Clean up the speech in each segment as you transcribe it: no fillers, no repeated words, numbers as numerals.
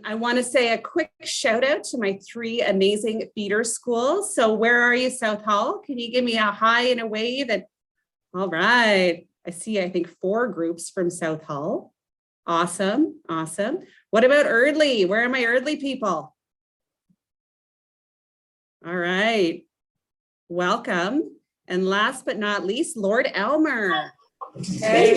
I want to say a quick shout out to my 3 amazing feeder schools. So where are you, South Hall? Can you give me a hi and a wave? And all right, I see, I think 4 groups from South Hall. Awesome, awesome. What about Erdley? Where are my Erdley people? All right, welcome. And last but not least, Lord Elmer. Hey.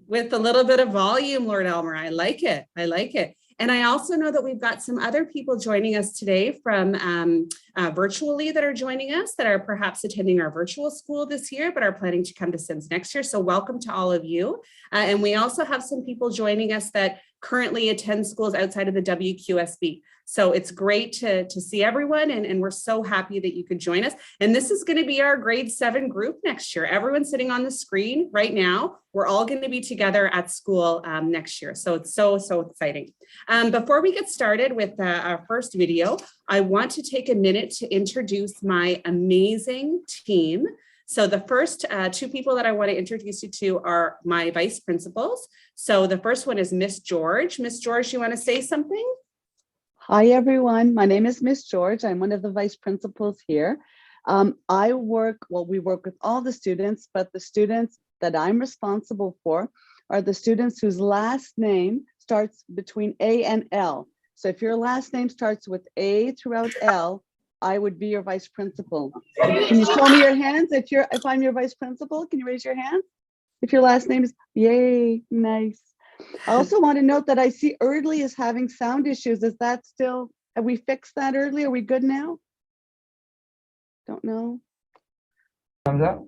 With a little bit of volume, Lord Elmer. I like it. I like it. And I also know that we've got some other people joining us today from virtually that are joining us that are perhaps attending our virtual school this year, but are planning to come to SIMS next year. So welcome to all of you. And we also have some people joining us that currently attend schools outside of the WQSB. So it's great to see everyone, and we're so happy that you could join us. And this is going to be our grade 7 group next year. Everyone sitting on the screen right now, we're all going to be together at school next year. So it's so exciting. Before we get started with our first video, I want to take a minute to introduce my amazing team. So the first 2 people that I want to introduce you to are my vice principals. So the first one is Miss George. Miss George, you want to say something? Hi, everyone. My name is Miss George. I'm one of the vice principals here. We work with all the students, but the students that I'm responsible for are the students whose last name starts between A and L. So if your last name starts with A throughout L, I would be your vice principal. Can you show me your hands if I'm your vice principal? Can you raise your hand? If your last name is, yay, nice. I also want to note that I see Erdley is having sound issues. Is that still, have we fixed that, Erdley? Are we good now? Don't know. Thumbs up.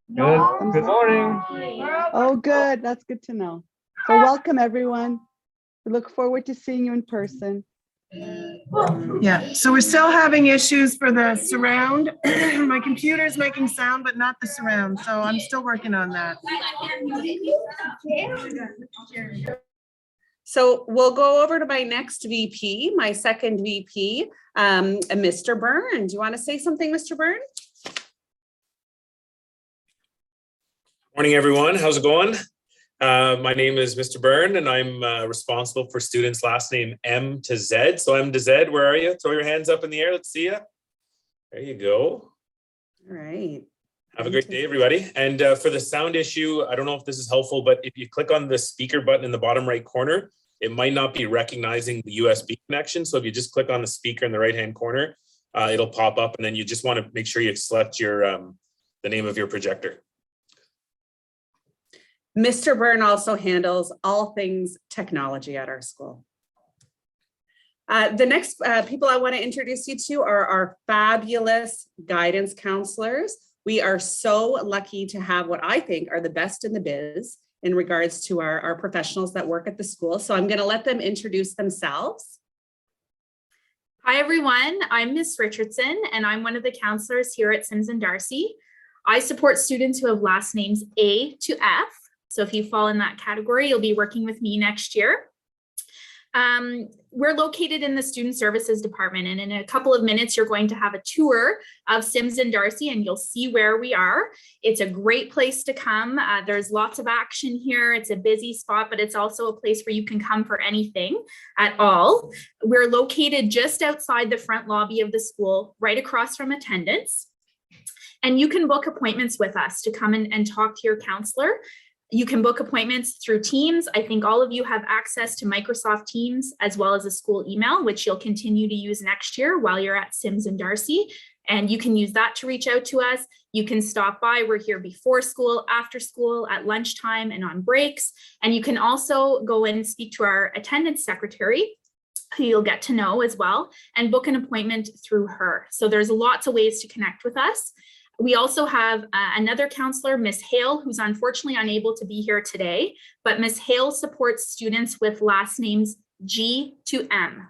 Good. Good morning. Oh, good. That's good to know. So welcome, everyone. We look forward to seeing you in person. Yeah, so we're still having issues for the surround. My computer's making sound, but not the surround. So I'm still working on that. So we'll go over to my next VP, my second VP, Mr. Byrne. Do you want to say something, Mr. Byrne? Morning, everyone. How's it going? My name is Mr. Byrne, and I'm responsible for students' last name M to Z. So M to Z, where are you? Throw your hands up in the air. Let's see you. There you go. All right. Have a great day, everybody. And for the sound issue, I don't know if this is helpful, but if you click on the speaker button in the bottom right corner, it might not be recognizing the USB connection. So if you just click on the speaker in the right-hand corner, it'll pop up, and then you just want to make sure you select your the name of your projector. Mr. Byrne also handles all things technology at our school. The next people I want to introduce you to are our fabulous guidance counselors. We are so lucky to have what I think are the best in the biz in regards to our professionals that work at the school. So I'm going to let them introduce themselves. Hi, everyone. I'm Miss Richardson, and I'm one of the counselors here at Sims and Darcy. I support students who have last names A to F. So if you fall in that category, you'll be working with me next year. We're located in the Student Services Department, and in a couple of minutes, you're going to have a tour of Sims and Darcy, and you'll see where we are. It's a great place to come. There's lots of action here. It's a busy spot, but it's also a place where you can come for anything at all. We're located just outside the front lobby of the school, right across from attendance. And you can book appointments with us to come and talk to your counselor. You can book appointments through Teams. I think all of you have access to Microsoft Teams as well as a school email, which you'll continue to use next year while you're at Sims and Darcy. And you can use that to reach out to us. You can stop by. We're here before school, after school, at lunchtime, and on breaks. And you can also go and speak to our attendance secretary, who you'll get to know as well, and book an appointment through her. So there's lots of ways to connect with us. We also have another counselor, Miss Hale, who's unfortunately unable to be here today, but Miss Hale supports students with last names G to M.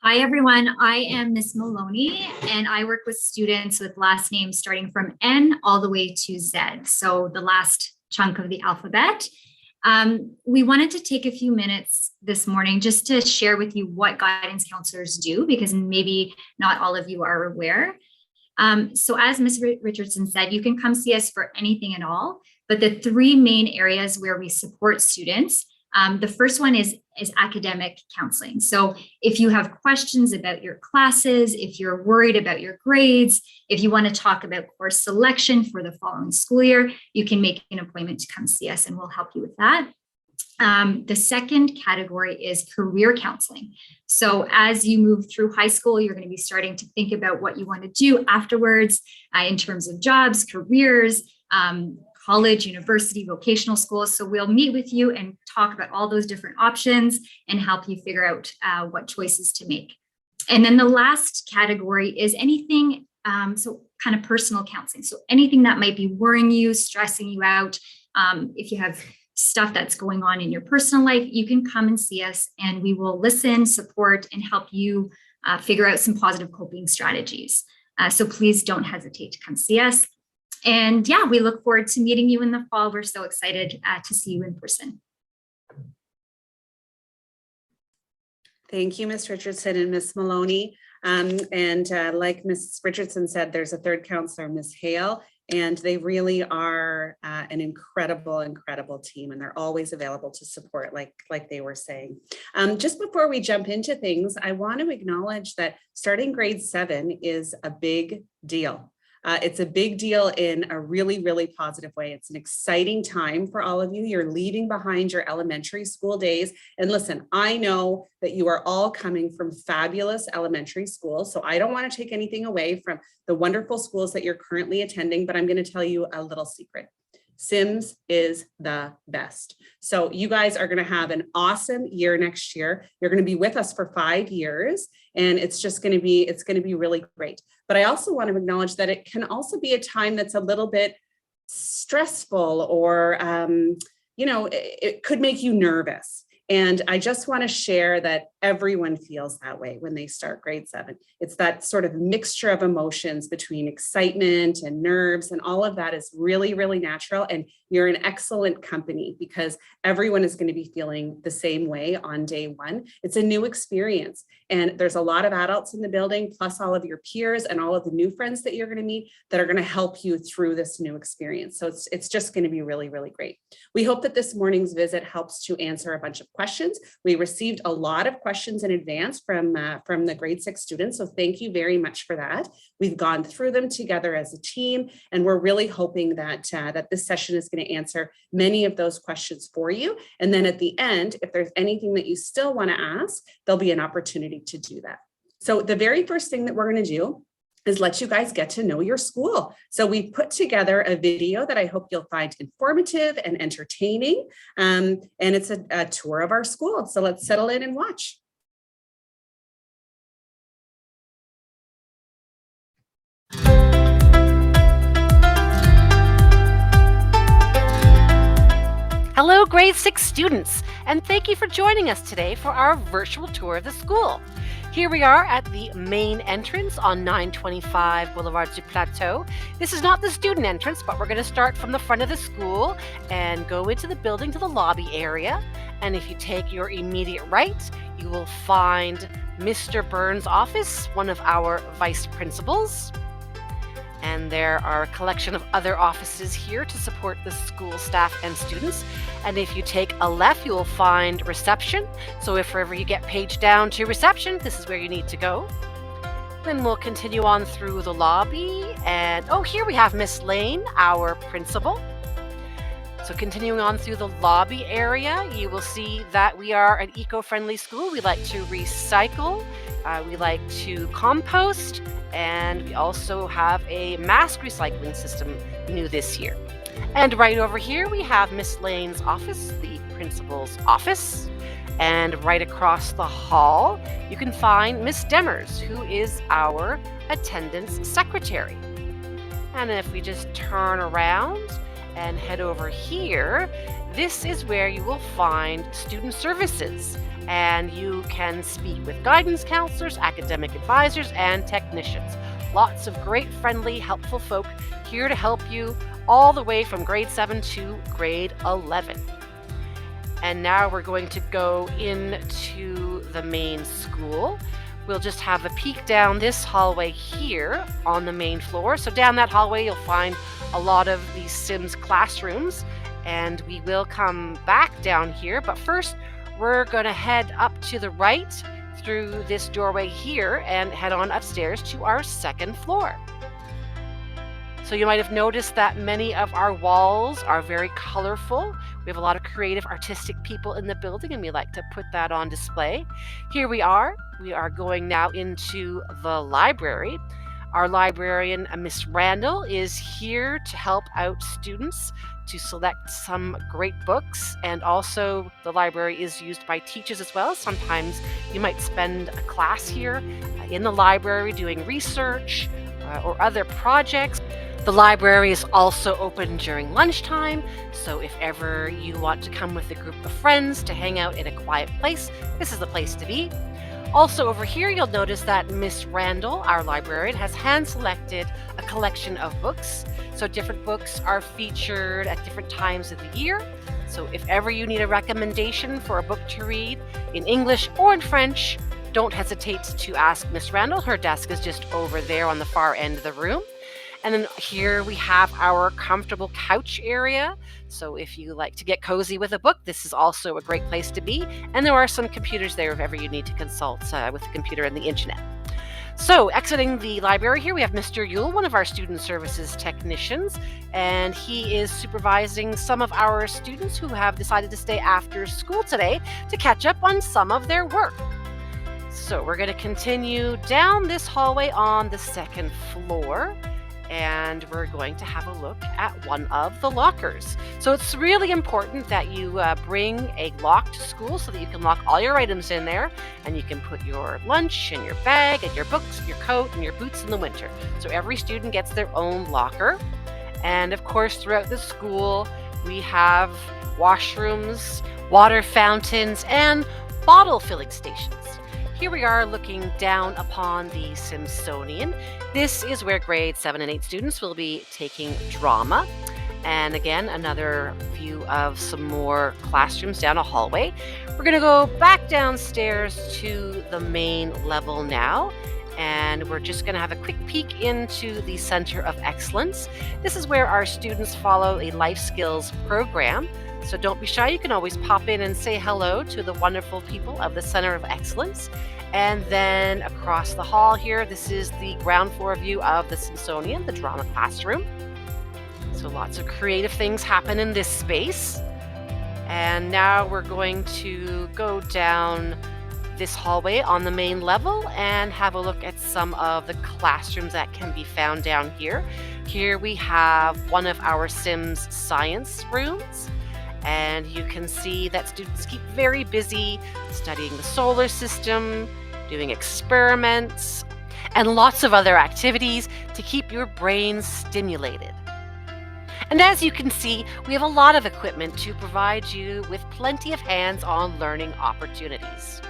Hi, everyone. I am Miss Maloney, and I work with students with last names starting from N all the way to Z, so the last chunk of the alphabet. We wanted to take a few minutes this morning just to share with you what guidance counselors do, because maybe not all of you are aware. So as Ms. Richardson said, you can come see us for anything at all. But the three main areas where we support students, the first one is academic counseling. So if you have questions about your classes, if you're worried about your grades, if you want to talk about course selection for the following school year, you can make an appointment to come see us and we'll help you with that. The second category is career counseling. So as you move through high school, you're going to be starting to think about what you want to do afterwards in terms of jobs, careers, college, university, vocational schools. So we'll meet with you and talk about all those different options and help you figure out what choices to make. And then the last category is anything, so kind of personal counseling. So anything that might be worrying you, stressing you out. If you have stuff that's going on in your personal life, you can come and see us and we will listen, support, and help you figure out some positive coping strategies. So please don't hesitate to come see us. And yeah, we look forward to meeting you in the fall. We're so excited to see you in person. Thank you, Ms. Richardson and Ms. Maloney. Like Ms. Richardson said, there's a third counselor, Ms. Hale, and they really are an incredible, incredible team, and they're always available to support, like they were saying. Just before we jump into things, I want to acknowledge that starting grade 7 is a big deal. It's a big deal in a really, really positive way. It's an exciting time for all of you. You're leaving behind your elementary school days. And listen, I know that you are all coming from fabulous elementary schools, so I don't want to take anything away from the wonderful schools that you're currently attending, but I'm going to tell you a little secret. Sims is the best. So you guys are going to have an awesome year next year. You're going to be with us for 5 years, and it's going to be really great. But I also want to acknowledge that it can also be a time that's a little bit stressful, or it could make you nervous. And I just want to share that everyone feels that way when they start grade 7. It's that sort of mixture of emotions between excitement and nerves, and all of that is really, really natural. And you're in excellent company because everyone is going to be feeling the same way on day 1. It's a new experience. And there's a lot of adults in the building, plus all of your peers and all of the new friends that you're going to meet that are going to help you through this new experience. So it's just going to be really, really great. We hope that this morning's visit helps to answer a bunch of questions. We received a lot of questions in advance from the grade 6 students. So thank you very much for that. We've gone through them together as a team, and we're really hoping that this session is going to answer many of those questions for you. And then at the end, if there's anything that you still want to ask, there'll be an opportunity to do that. So the very first thing that we're going to do is let you guys get to know your school. So we put together a video that I hope you'll find informative and entertaining. And it's a tour of our school. So let's settle in and watch. Hello, grade 6 students, and thank you for joining us today for our virtual tour of the school. Here we are at the main entrance on 925 Boulevard du Plateau. This is not the student entrance, but we're going to start from the front of the school and go into the building to the lobby area. And if you take your immediate right, you will find Mr. Burns' office, one of our vice principals. And there are a collection of other offices here to support the school staff and students. And if you take a left, you will find reception. So if ever you get paged down to reception, this is where you need to go. Then we'll continue on through the lobby. And here we have Miss Lane, our principal. So continuing on through the lobby area, you will see that we are an eco-friendly school. We like to recycle, we like to compost, and we also have a mask recycling system new this year. And right over here, we have Miss Lane's office, the principal's office. And right across the hall, you can find Miss Demers, who is our attendance secretary. And if we just turn around and head over here, this is where you will find student services. And you can speak with guidance counselors, academic advisors, and technicians. Lots of great, friendly, helpful folk here to help you all the way from grade 7 to grade 11. And now we're going to go into the main school. we'll just have a peek down this hallway here on the main floor. So down that hallway, you'll find a lot of these Sims classrooms, and we will come back down here. But first, we're going to head up to the right through this doorway here and head on upstairs to our second floor. So you might have noticed that many of our walls are very colorful. We have a lot of creative, artistic people in the building, and we like to put that on display. Here we are. We are going now into the library. Our librarian, Miss Randall, is here to help out students to select some great books, and also the library is used by teachers as well. Sometimes you might spend a class here in the library doing research or other projects. The library is also open during lunchtime, so if ever you want to come with a group of friends to hang out in a quiet place, this is the place to be. Also over here, you'll notice that Miss Randall, our librarian, has hand-selected a collection of books. So different books are featured at different times of the year. So if ever you need a recommendation for a book to read in English or in French, don't hesitate to ask Miss Randall. Her desk is just over there on the far end of the room. And then here we have our comfortable couch area. So if you like to get cozy with a book, this is also a great place to be. And there are some computers there if ever you need to consult with the computer and the internet. So exiting the library here, we have Mr. Yule, one of our student services technicians, and he is supervising some of our students who have decided to stay after school today to catch up on some of their work. So we're going to continue down this hallway on the second floor, and we're going to have a look at one of the lockers. So it's really important that you bring a lock to school so that you can lock all your items in there, and you can put your lunch and your bag and your books, your coat and your boots in the winter. So every student gets their own locker. And of course, throughout the school, we have washrooms, water fountains, and bottle filling stations. Here we are looking down upon the Simsonian. This is where grade 7 and 8 students will be taking drama. And again, another view of some more classrooms down a hallway. We're going to go back downstairs to the main level now. And we're just going to have a quick peek into the Center of Excellence. This is where our students follow a life skills program. So don't be shy. You can always pop in and say hello to the wonderful people of the Center of Excellence. And then across the hall here, this is the ground floor view of the Simsonian, the drama classroom. So lots of creative things happen in this space. And now we're going to go down this hallway on the main level and have a look at some of the classrooms that can be found down here. Here we have one of our Sims science rooms. And you can see that students keep very busy studying the solar system, doing experiments, and lots of other activities to keep your brain stimulated. And as you can see, we have a lot of equipment to provide you with plenty of hands-on learning opportunities.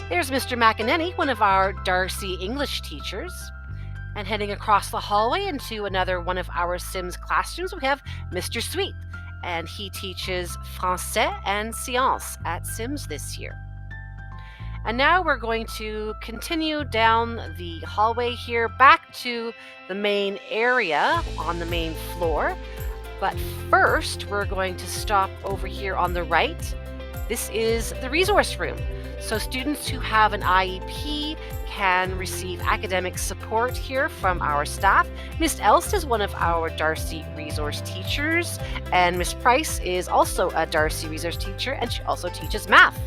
There's Mr. McEnany, one of our Darcy English teachers. And heading across the hallway into another one of our Sims classrooms, we have Mr. Sweet. And he teaches Français and Sciences at Sims this year. And now we're going to continue down the hallway here back to the main area on the main floor. But first, we're going to stop over here on the right. This is the resource room. So students who have an IEP can receive academic support here from our staff. Miss Elst is one of our Darcy resource teachers, and Miss Price is also a Darcy resource teacher, and she also teaches math.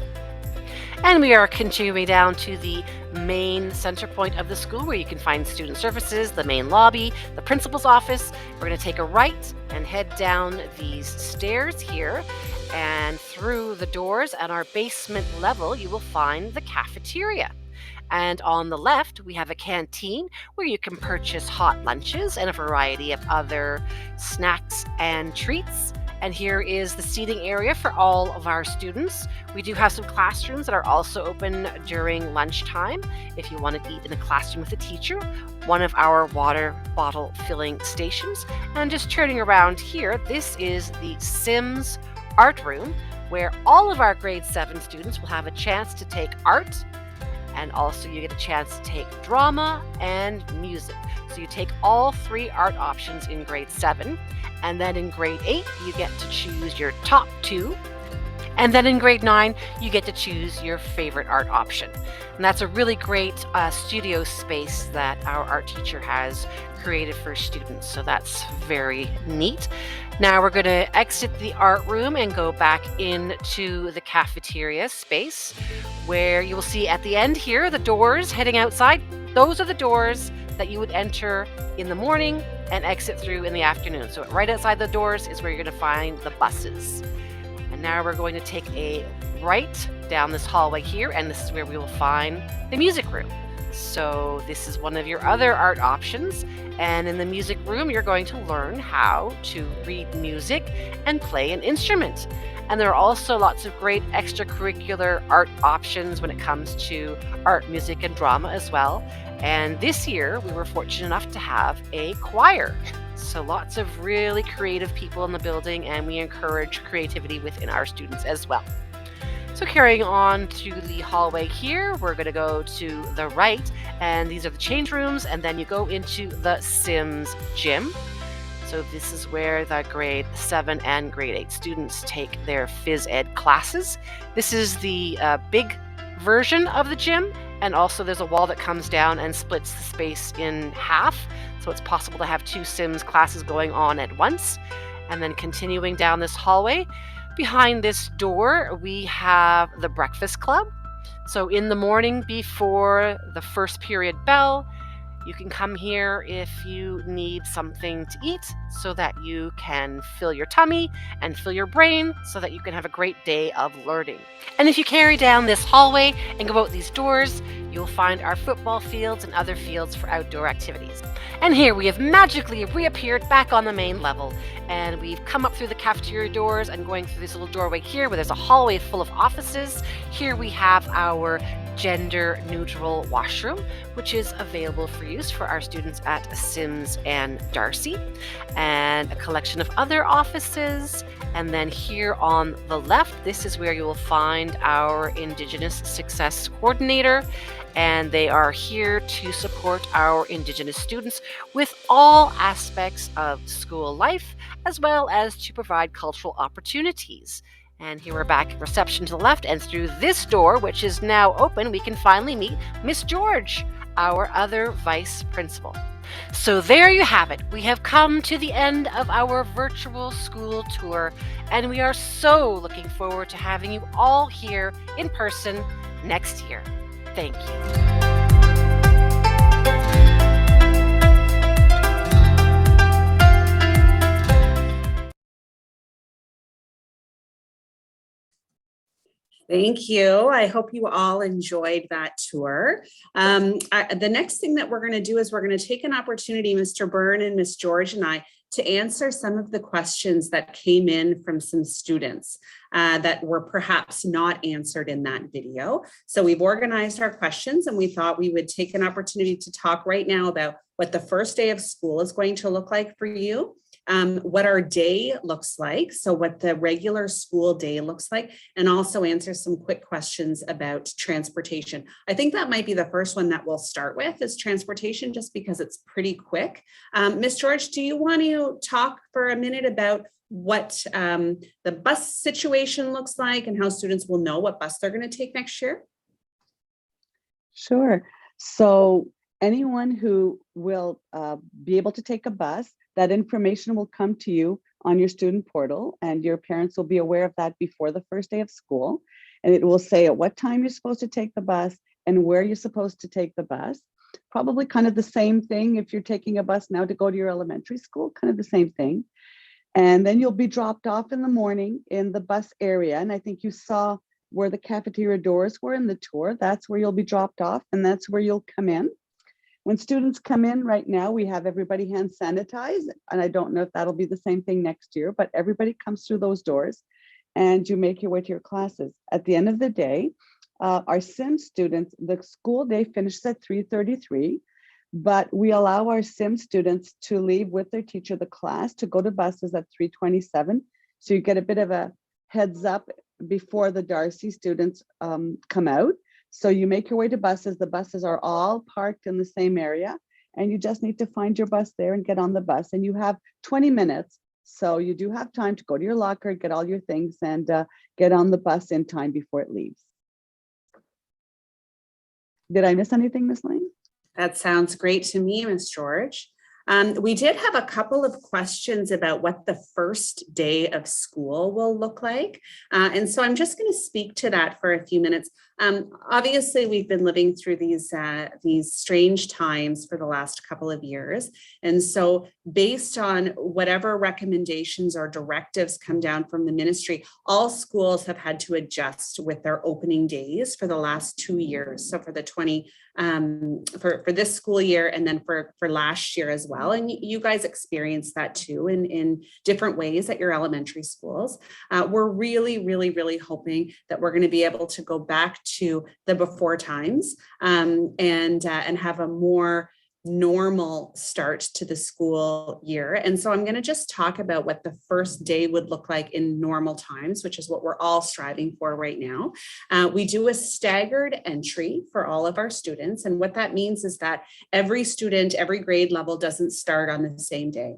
And we are continuing down to the main center point of the school where you can find student services, the main lobby, the principal's office. We're going to take a right and head down these stairs here, and through the doors at our basement level, you will find the cafeteria. And on the left, we have a canteen where you can purchase hot lunches and a variety of other snacks and treats. And here is the seating area for all of our students. We do have some classrooms that are also open during lunchtime if you want to eat in a classroom with a teacher. One of our water bottle filling stations. And just turning around here, this is the Sims art room where all of our grade 7 students will have a chance to take art And also you get a chance to take drama and music. So you take all 3 art options in grade 7. And then in grade 8, you get to choose your top 2. And then in grade 9, you get to choose your favorite art option. And that's a really great studio space that our art teacher has created for students. So that's very neat. Now we're going to exit the art room and go back into the cafeteria space, where you will see at the end here, the doors heading outside. Those are the doors that you would enter in the morning and exit through in the afternoon. So right outside the doors is where you're going to find the buses. And now we're going to take a right down this hallway here, and this is where we will find the music room. So this is one of your other art options. And in the music room, you're going to learn how to read music and play an instrument. And there are also lots of great extracurricular art options when it comes to art, music, and drama as well. And this year, we were fortunate enough to have a choir. So lots of really creative people in the building, and we encourage creativity within our students as well. So carrying on through the hallway here, we're going to go to the right, and these are the change rooms, and then you go into the Sims gym. So this is where the grade 7 and grade 8 students take their phys ed classes. This is the big version of the gym, and also there's a wall that comes down and splits the space in half. So it's possible to have 2 Sims classes going on at once. And then continuing down this hallway, behind this door, we have the breakfast club. So in the morning before the first period bell, you can come here if you need something to eat so that you can fill your tummy and fill your brain so that you can have a great day of learning. And if you carry down this hallway and go out these doors, you'll find our football fields and other fields for outdoor activities. And here we have magically reappeared back on the main level. And we've come up through the cafeteria doors and going through this little doorway here where there's a hallway full of offices. Here we have our gender neutral washroom, which is available for use for our students at Sims and Darcy, and a collection of other offices. And then here on the left, this is where you will find our Indigenous Success Coordinator, and they are here to support our Indigenous students with all aspects of school life, as well as to provide cultural opportunities. And here we're back at reception to the left, and through this door, which is now open, we can finally meet Miss George, our other vice principal. So there you have it. We have come to the end of our virtual school tour, and we are so looking forward to having you all here in person next year. Thank you. Thank you. I hope you all enjoyed that tour. The next thing that we're going to do is we're going to take an opportunity, Mr. Byrne and Miss George and I, to answer some of the questions that came in from some students that were perhaps not answered in that video. So we've organized our questions, and we thought we would take an opportunity to talk right now about what the first day of school is going to look like for you. What our day looks like, so what the regular school day looks like, and also answer some quick questions about transportation. I think that might be the first one that we'll start with, is transportation, just because it's pretty quick. Miss George, do you want to talk for a minute about what the bus situation looks like and how students will know what bus they're going to take next year? Sure. So anyone who will be able to take a bus, that information will come to you on your student portal, and your parents will be aware of that before the first day of school. And it will say at what time you're supposed to take the bus and where you're supposed to take the bus. Probably kind of the same thing if you're taking a bus now to go to your elementary school, kind of the same thing. And then you'll be dropped off in the morning in the bus area. And I think you saw where the cafeteria doors were in the tour. That's where you'll be dropped off, and that's where you'll come in. When students come in right now, we have everybody hand sanitized, and I don't know if that'll be the same thing next year, but everybody comes through those doors and you make your way to your classes. At the end of the day, our SIM students, the school day finishes at 3:33, but we allow our SIM students to leave with their teacher, the class, to go to buses at 3:27. So you get a bit of a heads up before the Darcy students come out. So you make your way to buses. The buses are all parked in the same area, and you just need to find your bus there and get on the bus. And you have 20 minutes. So you do have time to go to your locker, get all your things, and get on the bus in time before it leaves. Did I miss anything, Ms. Lane? That sounds great to me, Ms. George. We did have a couple of questions about what the first day of school will look like. And so I'm just going to speak to that for a few minutes. Obviously, we've been living through these strange times for the last couple of years. And so based on whatever recommendations or directives come down from the ministry, all schools have had to adjust with their opening days for the last 2 years. So for the for this school year, and then for last year as well. And you guys experienced that too in different ways at your elementary schools. We're really hoping that we're going to be able to go back to the before times and have a more normal start to the school year. And so I'm going to just talk about what the first day would look like in normal times, which is what we're all striving for right now. We do a staggered entry for all of our students. And what that means is that every student, every grade level doesn't start on the same day.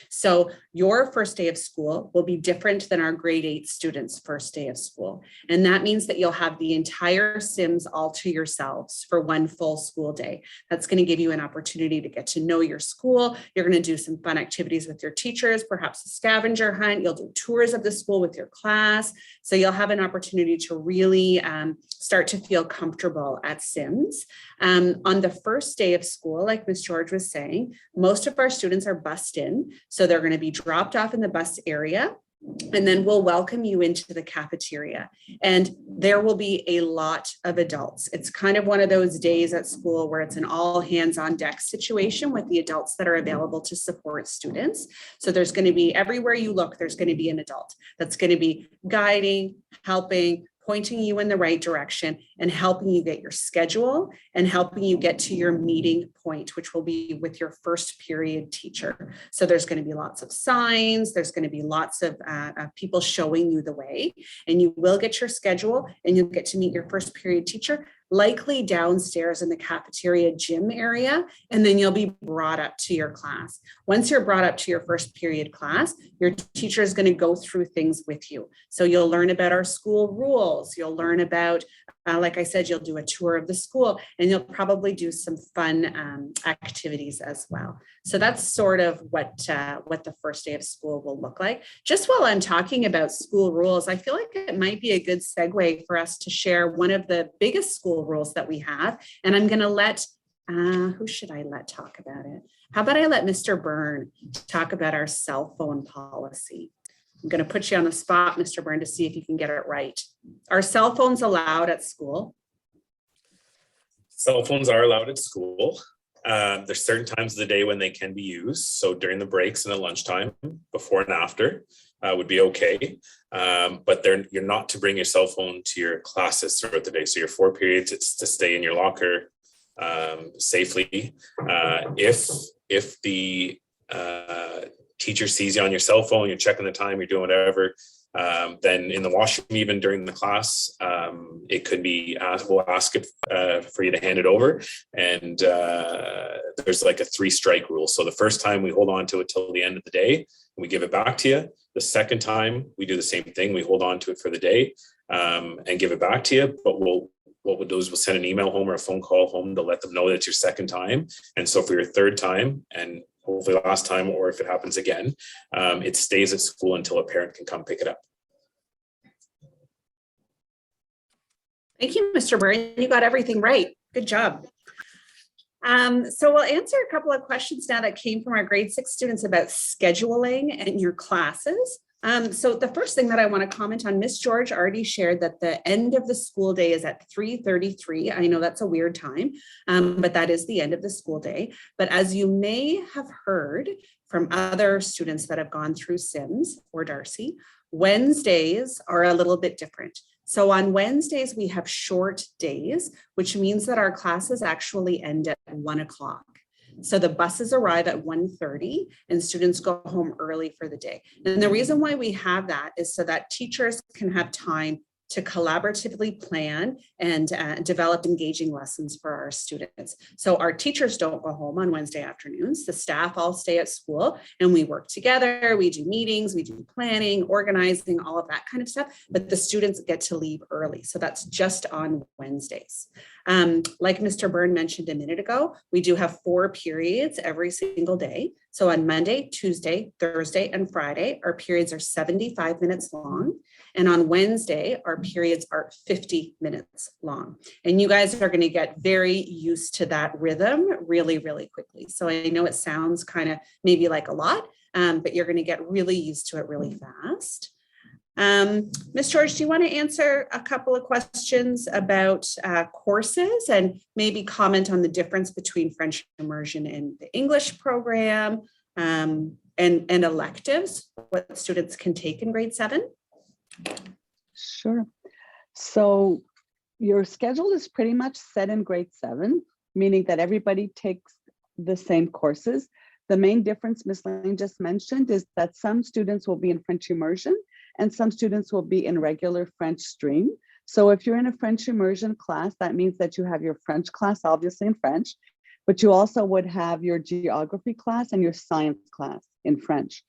So your first day of school will be different than our grade 8 students' first day of school. And that means that you'll have the entire Sims all to yourselves for one full school day. That's going to give you an opportunity to get to know your school. You're going to do some fun activities with your teachers, perhaps a scavenger hunt. You'll do tours of the school with your class. So you'll have an opportunity to really start to feel comfortable at Sims. On the first day of school, like Ms. George was saying, most of our students are bussed in. So they're going to be dropped off in the bus area, and then we'll welcome you into the cafeteria. And there will be a lot of adults. It's kind of one of those days at school where it's an all hands on deck situation with the adults that are available to support students. So there's going to be, everywhere you look, there's going to be an adult that's going to be guiding, helping, pointing you in the right direction, and helping you get your schedule and helping you get to your meeting point, which will be with your first period teacher. So there's going to be lots of signs, there's going to be lots of people showing you the way, and you will get your schedule and you'll get to meet your first period teacher, likely downstairs in the cafeteria gym area, and then you'll be brought up to your class. Once you're brought up to your first period class, your teacher is going to go through things with you. So you'll learn about our school rules, you'll learn about, like I said, you'll do a tour of the school, and you'll probably do some fun activities as well. So that's sort of what the first day of school will look like. Just while I'm talking about school rules, I feel like it might be a good segue for us to share one of the biggest school rules that we have. And I'm going to let, who should I let talk about it? How about I let Mr. Byrne talk about our cell phone policy? I'm going to put you on the spot, Mr. Byrne, to see if you can get it right. Are cell phones allowed at school? Cell phones are allowed at school. There's certain times of the day when they can be used. So during the breaks and at lunchtime, before and after, would be okay. But you're not to bring your cell phone to your classes throughout the day. So your 4 periods, it's to stay in your locker safely. If the teacher sees you on your cell phone, you're checking the time, you're doing whatever, then in the washroom, even during the class, it could be we'll ask it for you to hand it over. And there's like a 3-strike rule. So the first time we hold on to it till the end of the day, and we give it back to you. The second time we do the same thing. We hold on to it for the day and give it back to you. But what we'll do is we'll send an email home or a phone call home to let them know that it's your second time. And so for your third time, and hopefully last time, or if it happens again, it stays at school until a parent can come pick it up. Thank you, Mr. Byrne. You got everything right. Good job. So we'll answer a couple of questions now that came from our grade 6 students about scheduling and your classes. So the first thing that I want to comment on, Miss George already shared that the end of the school day is at 3:33. I know that's a weird time, but that is the end of the school day. But as you may have heard from other students that have gone through Sims or Darcy, Wednesdays are a little bit different. So on Wednesdays, we have short days, which means that our classes actually end at 1 o'clock. So the buses arrive at 1:30 and students go home early for the day. And the reason why we have that is so that teachers can have time to collaboratively plan and develop engaging lessons for our students. So our teachers don't go home on Wednesday afternoons. The staff all stay at school and we work together. We do meetings, we do planning, organizing, all of that kind of stuff, but the students get to leave early. So that's just on Wednesdays. Like Mr. Byrne mentioned a minute ago, we do have 4 periods every single day. So on Monday, Tuesday, Thursday, and Friday, our periods are 75 minutes long. And on Wednesday, our periods are 50 minutes long. And you guys are going to get very used to that rhythm really, really quickly. So I know it sounds kind of maybe like a lot, but you're going to get really used to it really fast. Ms. George, do you want to answer a couple of questions about courses and maybe comment on the difference between French immersion and the English program and electives, what students can take in grade 7? Sure. So your schedule is pretty much set in grade 7, meaning that everybody takes the same courses. The main difference Ms. Lane just mentioned is that some students will be in French immersion and some students will be in regular French stream. So if you're in a French immersion class, that means that you have your French class, obviously in French, but you also would have your geography class and your science class in French.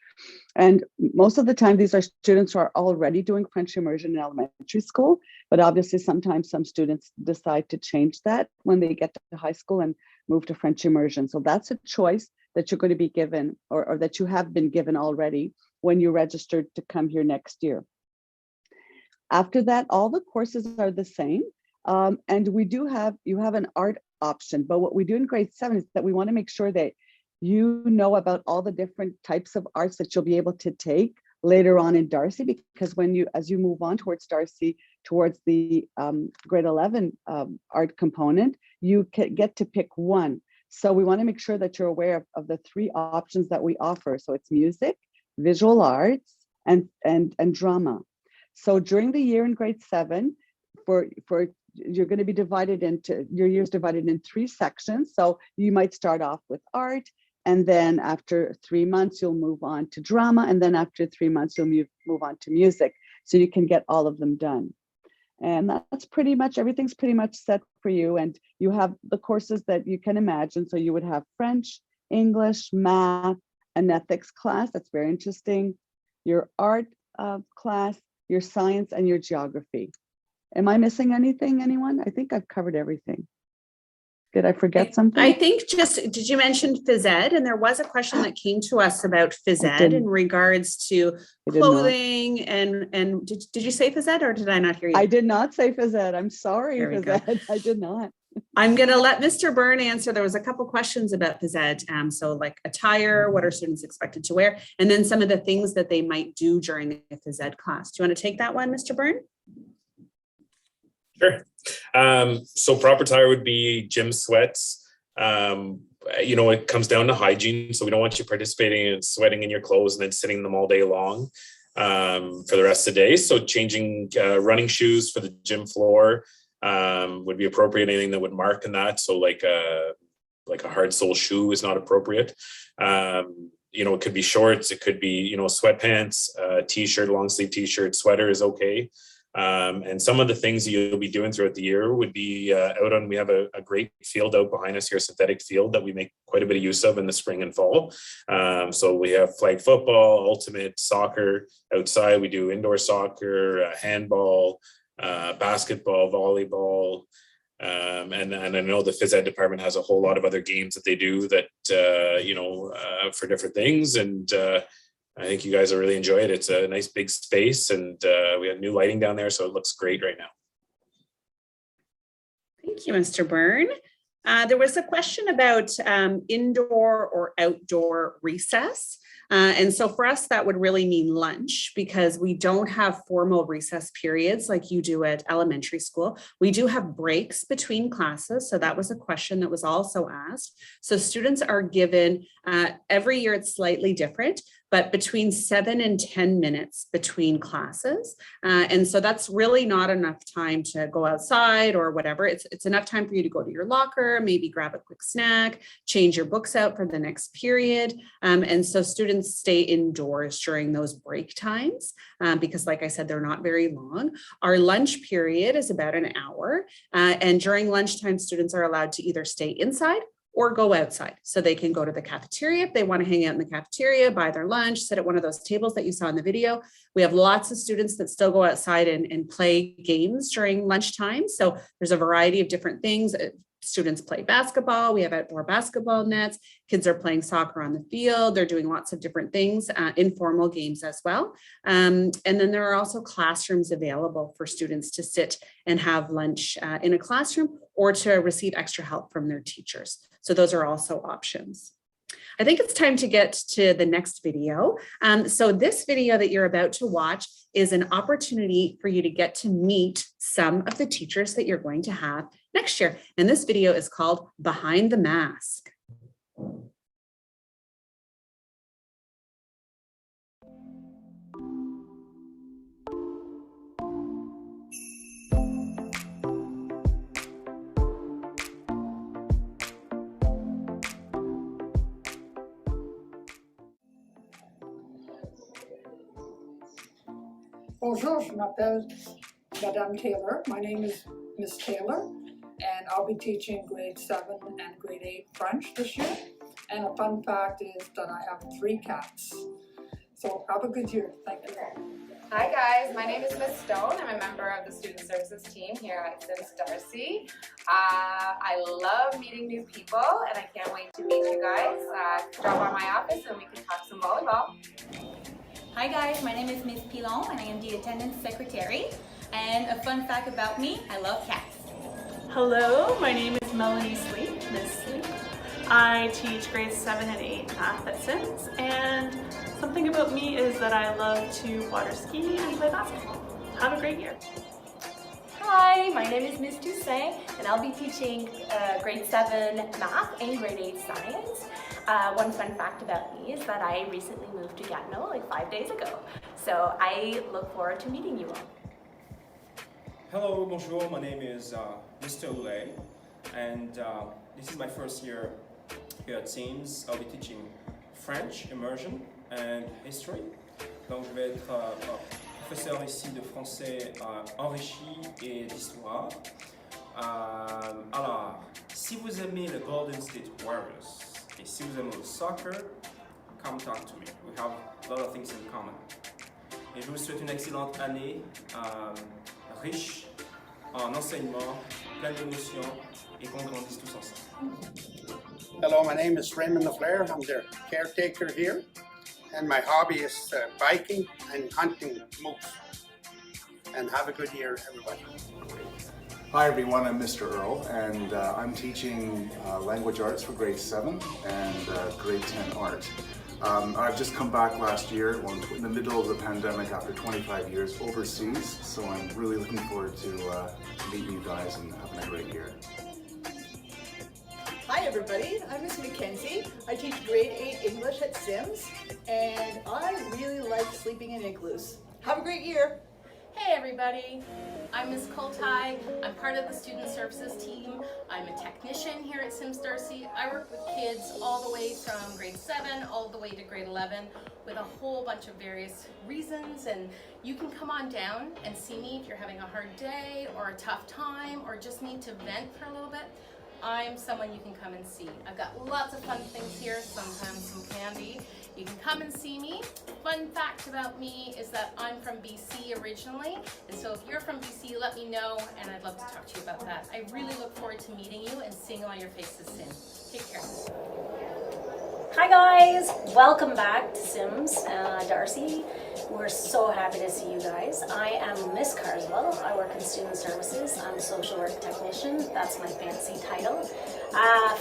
And most of the time, these are students who are already doing French immersion in elementary school, but obviously sometimes some students decide to change that when they get to high school and move to French immersion. So that's a choice that you're going to be given or that you have been given already when you registered to come here next year. After that, all the courses are the same. And you have an art option, but what we do in grade 7 is that we want to make sure that you know about all the different types of arts that you'll be able to take later on in Darcy, because as you move on towards Darcy, towards the grade 11 art component, you can get to pick one. So we want to make sure that you're aware of the 3 options that we offer. So it's music, visual arts, and drama. So during the year in grade 7, you're going to be divided into, your year's divided in 3 sections. So you might start off with art, and then after 3 months, you'll move on to drama. And then after 3 months, you'll move on to music. So you can get all of them done. And that's pretty much, everything's pretty much set for you. And you have the courses that you can imagine. So you would have French, English, math, an ethics class. That's very interesting. Your art class, your science, and your geography. Am I missing anything, anyone? I think I've covered everything. Did I forget something? I think did you mention phys ed? And there was a question that came to us about phys ed in regards to clothing and did you say phys ed or did I not hear you? I did not say phys ed. I'm sorry, phys ed. I did not. I'm going to let Mr. Byrne answer. There was a couple questions about phys ed. So like attire, what are students expected to wear? And then some of the things that they might do during a phys ed class. Do you want to take that one, Mr. Byrne? Sure. So proper attire would be gym sweats. It comes down to hygiene. So we don't want you participating in sweating in your clothes and then sitting them all day long for the rest of the day. So changing running shoes for the gym floor would be appropriate. Anything that would mark in that. So like a hard sole shoe is not appropriate. It could be shorts. It could be, sweatpants, t-shirt, long sleeve t-shirt, sweater is okay. And some of the things you'll be doing throughout the year would be we have a great field out behind us here, a synthetic field that we make quite a bit of use of in the spring and fall. So we have flag football, ultimate soccer outside. We do indoor soccer, handball, basketball, volleyball. And I know the phys ed department has a whole lot of other games that they do that, for different things. And I think you guys will really enjoy it. It's a nice big space and we have new lighting down there. So it looks great right now. Thank you, Mr. Byrne. There was a question about indoor or outdoor recess. And so for us, that would really mean lunch because we don't have formal recess periods like you do at elementary school. We do have breaks between classes. So that was a question that was also asked. So students are given, every year it's slightly different, but between 7 and 10 minutes between classes. And so that's really not enough time to go outside or whatever. It's enough time for you to go to your locker, maybe grab a quick snack, change your books out for the next period. And so students stay indoors during those break times because, like I said, they're not very long. Our lunch period is about an hour. And during lunchtime, students are allowed to either stay inside or go outside. So they can go to the cafeteria if they want to hang out in the cafeteria, buy their lunch, sit at one of those tables that you saw in the video. We have lots of students that still go outside and play games during lunchtime. So there's a variety of different things. Students play basketball. We have outdoor basketball nets. Kids are playing soccer on the field. They're doing lots of different things, informal games as well. And then there are also classrooms available for students to sit and have lunch in a classroom or to receive extra help from their teachers. So those are also options. I think it's time to get to the next video. So this video that you're about to watch is an opportunity for you to get to meet some of the teachers that you're going to have next year. And this video is called Behind the Mask. Bonjour, je m'appelle Madame Taylor. My name is Miss Taylor, and I'll be teaching grade 7 and grade 8 French this year. And a fun fact is that I have 3 cats. So have a good year. Thank you. Hi guys, my name is Miss Stone. I'm a member of the Student Services team here at Sims Darcy. I love meeting new people and I can't wait to meet you guys. Drop by my office and we can talk some volleyball. Hi guys, my name is Miss Pilon and I am the attendance secretary. And a fun fact about me, I love cats. Hello, my name is Melanie Sleep, Miss Sleep. I teach grades 7 and 8 math at Sims, and something about me is that I love to water ski and play basketball. Have a great year. Hi, my name is Miss Toussaint, and I'll be teaching grade 7 math and grade 8 science. One fun fact about me is that I recently moved to Gatineau like 5 days ago, so I look forward to meeting you all. Hello, bonjour, my name is Mr. Oulay, and this is my first year here at Sims. I'll be teaching French, immersion, and history. Donc je vais être professeur ici de français enrichi et d'histoire. Alors, si vous aimez le Golden State Warriors et si vous aimez le soccer, come talk to me. We have a lot of things in common. Et je vous souhaite une excellente année, riche en enseignement, plein d'émotions et qu'on grandisse tous ensemble. Hello, my name is Raymond LaFleur. I'm the caretaker here, and my hobby is biking and hunting moose. And have a good year, everybody. Hi everyone, I'm Mr. Earl, and I'm teaching language arts for grade 7 and grade 10 art. I've just come back last year, in the middle of the pandemic after 25 years overseas, so I'm really looking forward to meeting you guys and having a great year. Hi everybody, I'm Miss Mackenzie. I teach grade 8 English at Sims, and I really like sleeping in igloos. Have a great year. Hey everybody, I'm Ms. Koltai. I'm part of the Student Services team. I'm a technician here at Sims Darcy. I work with kids all the way from grade 7 all the way to grade 11 with a whole bunch of various reasons, and you can come on down and see me if you're having a hard day or a tough time or just need to vent for a little bit. I'm someone you can come and see. I've got lots of fun things here, sometimes some candy. You can come and see me. Fun fact about me is that I'm from BC originally, and so if you're from BC, let me know, and I'd love to talk to you about that. I really look forward to meeting you and seeing all your faces soon. Take care. Hi guys, welcome back to Sims Darcy. We're so happy to see you guys. I am Miss Carswell. I work in Student Services. I'm a social work technician. That's my fancy title.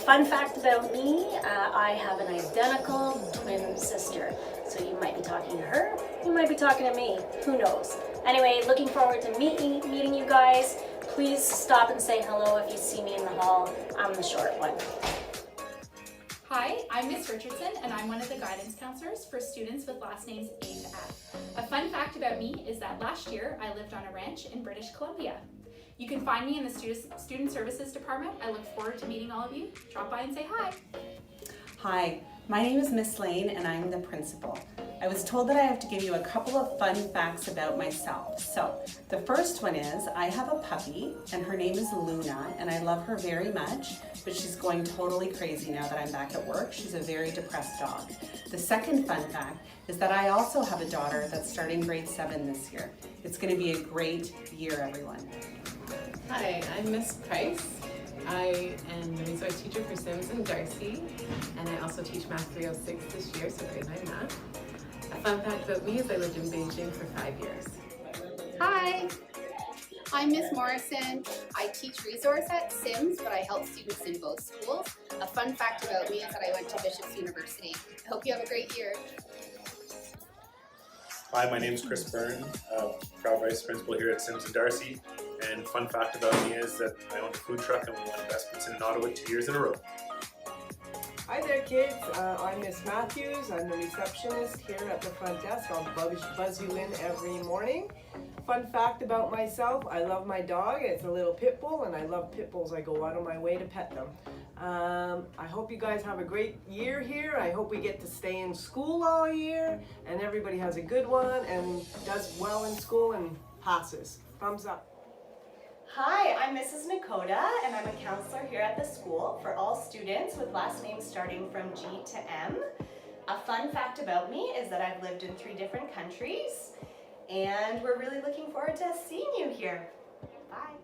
Fun fact about me, I have an identical twin sister. So you might be talking to her, you might be talking to me, who knows. Anyway, looking forward to meeting you guys. Please stop and say hello if you see me in the hall. I'm the short one. Hi, I'm Miss Richardson, and I'm one of the guidance counselors for students with last names A to F. A fun fact about me is that last year I lived on a ranch in British Columbia. You can find me in the Student Services Department. I look forward to meeting all of you. Drop by and say hi. Hi, my name is Miss Lane and I'm the principal. I was told that I have to give you a couple of fun facts about myself. So the first one is I have a puppy and her name is Luna and I love her very much, but she's going totally crazy now that I'm back at work. She's a very depressed dog. The second fun fact is that I also have a daughter that's starting grade 7 this year. It's going to be a great year, everyone. Hi, I'm Miss Price. I am the resource teacher for Sims and Darcy, and I also teach Math 306 this year, so grade 9 math. A fun fact about me is I lived in Beijing for 5 years. Hi, I'm Miss Morrison. I teach resource at Sims, but I help students in both schools. A fun fact about me is that I went to Bishop's University. I hope you have a great year. Hi, my name is Chris Byrne, proud vice principal here at Sims and Darcy. And fun fact about me is that I own a food truck and we won Best Pizza in Ottawa 2 years in a row. Hi there, kids. I'm Miss Matthews. I'm the receptionist here at the front desk. I'll buzz you in every morning. Fun fact about myself, I love my dog. It's a little pit bull, and I love pit bulls. I go out of my way to pet them. I hope you guys have a great year here. I hope we get to stay in school all year, and everybody has a good one and does well in school and passes. Thumbs up. Hi, I'm Mrs. Nakota, and I'm a counselor here at the school for all students with last names starting from G to M. A fun fact about me is that I've lived in 3 different countries, and we're really looking forward to seeing you here. Bye.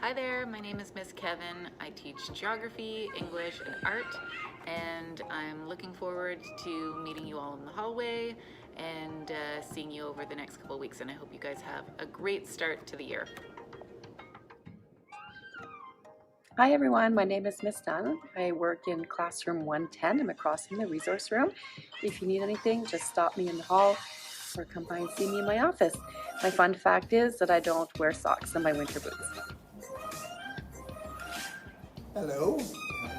Hi there, my name is Miss Kevin. I teach geography, English, and art, and I'm looking forward to meeting you all in the hallway and seeing you over the next couple of weeks, and I hope you guys have a great start to the year. Hi everyone, my name is Miss Dunn. I work in classroom 110. I'm across from the resource room. If you need anything, just stop me in the hall or come by and see me in my office. My fun fact is that I don't wear socks in my winter boots. Hello,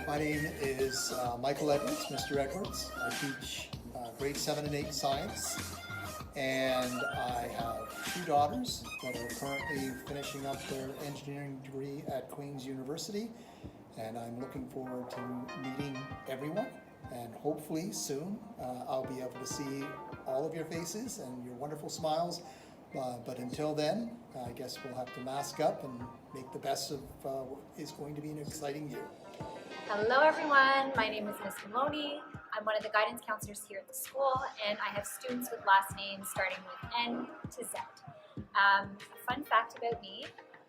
my name is Michael Edwards, Mr. Edwards. I teach grade 7 and 8 science, and I have 2 daughters that are currently finishing up their engineering degree at Queen's University, and I'm looking forward to meeting everyone, and hopefully soon I'll be able to see all of your faces and your wonderful smiles, but until then I guess we'll have to mask up and make the best of what is going to be an exciting year. Hello everyone, my name is Miss Maloney. I'm one of the guidance counselors here at the school, and I have students with last names starting with N to Z. A fun fact about me,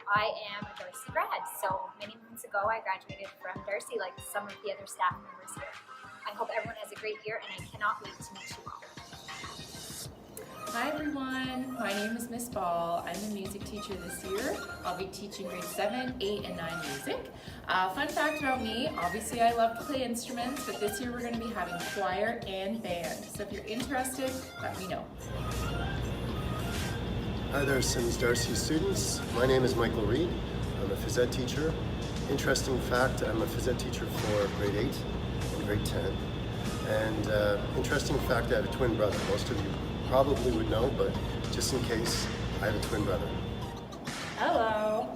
I am a Darcy grad. So many months ago I graduated from Darcy like some of the other staff members here. I hope everyone has a great year, and I cannot wait to meet you all. Hi everyone, my name is Miss Ball. I'm a music teacher this year. I'll be teaching grade 7, 8, and 9 music. Fun fact about me, obviously I love to play instruments, but this year we're going to be having choir and band. So if you're interested, let me know. Hi there, Sims Darcy students. My name is Michael Reed. I'm a phys ed teacher. Interesting fact, I'm a phys ed teacher for grade 8 and grade 10. And interesting fact, I have a twin brother. Most of you probably would know, but just in case, I have a twin brother. Hello.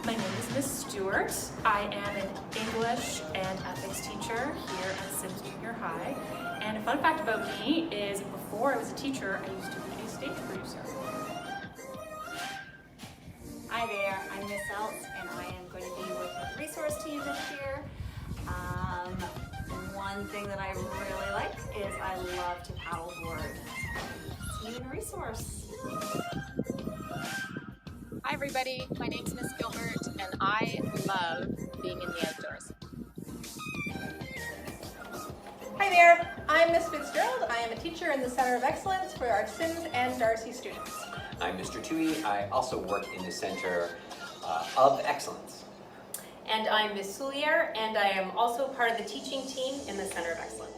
My name is Miss Stewart. I am an English and ethics teacher here at Sims Junior High. And a fun fact about me is before I was a teacher, I used to be a stage producer. Hi there, I'm Miss Eltz, and I am going to be working with the resource team this year. One thing that I really like is I love to paddleboard. See you in a resource. Hi everybody, my name is Miss Gilbert, and I love being in the outdoors. Hi there, I'm Miss Fitzgerald. I am a teacher in the Center of Excellence for our Sims and Darcy students. I'm Mr. Tui. I also work in the Center of Excellence. And I'm Miss Soulier, and I am also part of the teaching team in the Center of Excellence.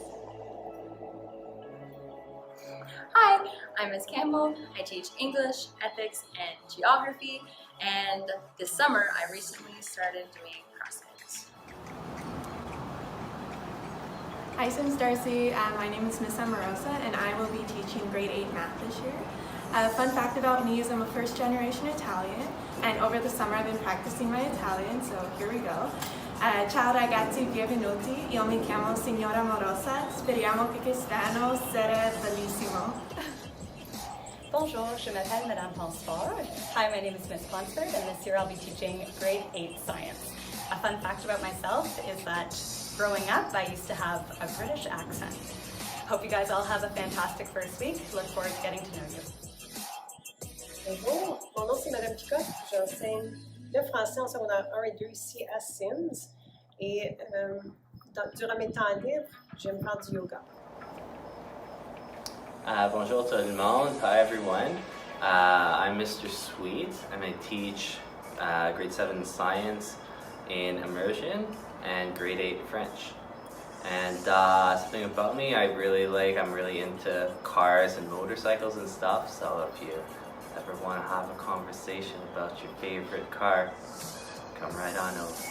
Hi, I'm Miss Campbell. I teach English, ethics, and geography, and this summer I recently started doing CrossFit. Hi Sims Darcy, my name is Miss Amorosa and I will be teaching grade 8 math this year. A fun fact about me is I'm a first generation Italian, and over the summer I've been practicing my Italian, so here we go. Ciao ragazzi, benvenuti, io mi chiamo Signora Amorosa, speriamo che quest'anno sarà bellissimo. Bonjour, je m'appelle Madame Ponsford. Hi, my name is Miss Ponsford, and this year I'll be teaching grade 8 science. A fun fact about myself is that growing up, I used to have a British accent. Hope you guys all have a fantastic first week. Look forward to getting to know you. Bonjour, mon nom c'est Madame Picotte. J'enseigne le français en secondaire 1 et 2 ici à Sims. Et durant mes temps libres, j'aime faire du yoga. Bonjour tout le monde. Hi everyone. I'm Mr. Sweet and I teach grade 7 science in immersion and grade 8 French. And something about me, I'm really into cars and motorcycles and stuff, so if you ever want to have a conversation about your favorite car, come right on over.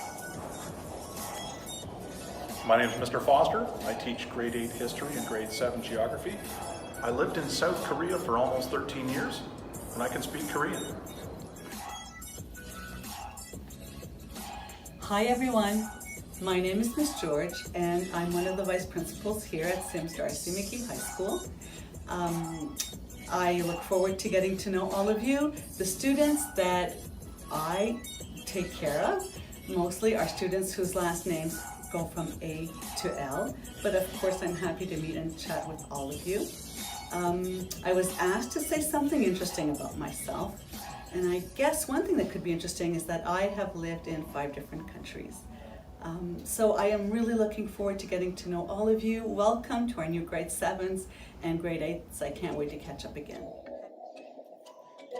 My name is Mr. Foster. I teach grade 8 history and grade 7 geography. I lived in South Korea for almost 13 years, and I can speak Korean. Hi everyone, my name is Miss George and I'm one of the vice principals here at Sims Darcy McKee High School. I look forward to getting to know all of you. The students that I take care of mostly are students whose last names go from A to L, but of course I'm happy to meet and chat with all of you. I was asked to say something interesting about myself. And I guess one thing that could be interesting is that I have lived in 5 different countries. So I am really looking forward to getting to know all of you. Welcome to our new grade 7s and grade 8s. I can't wait to catch up again.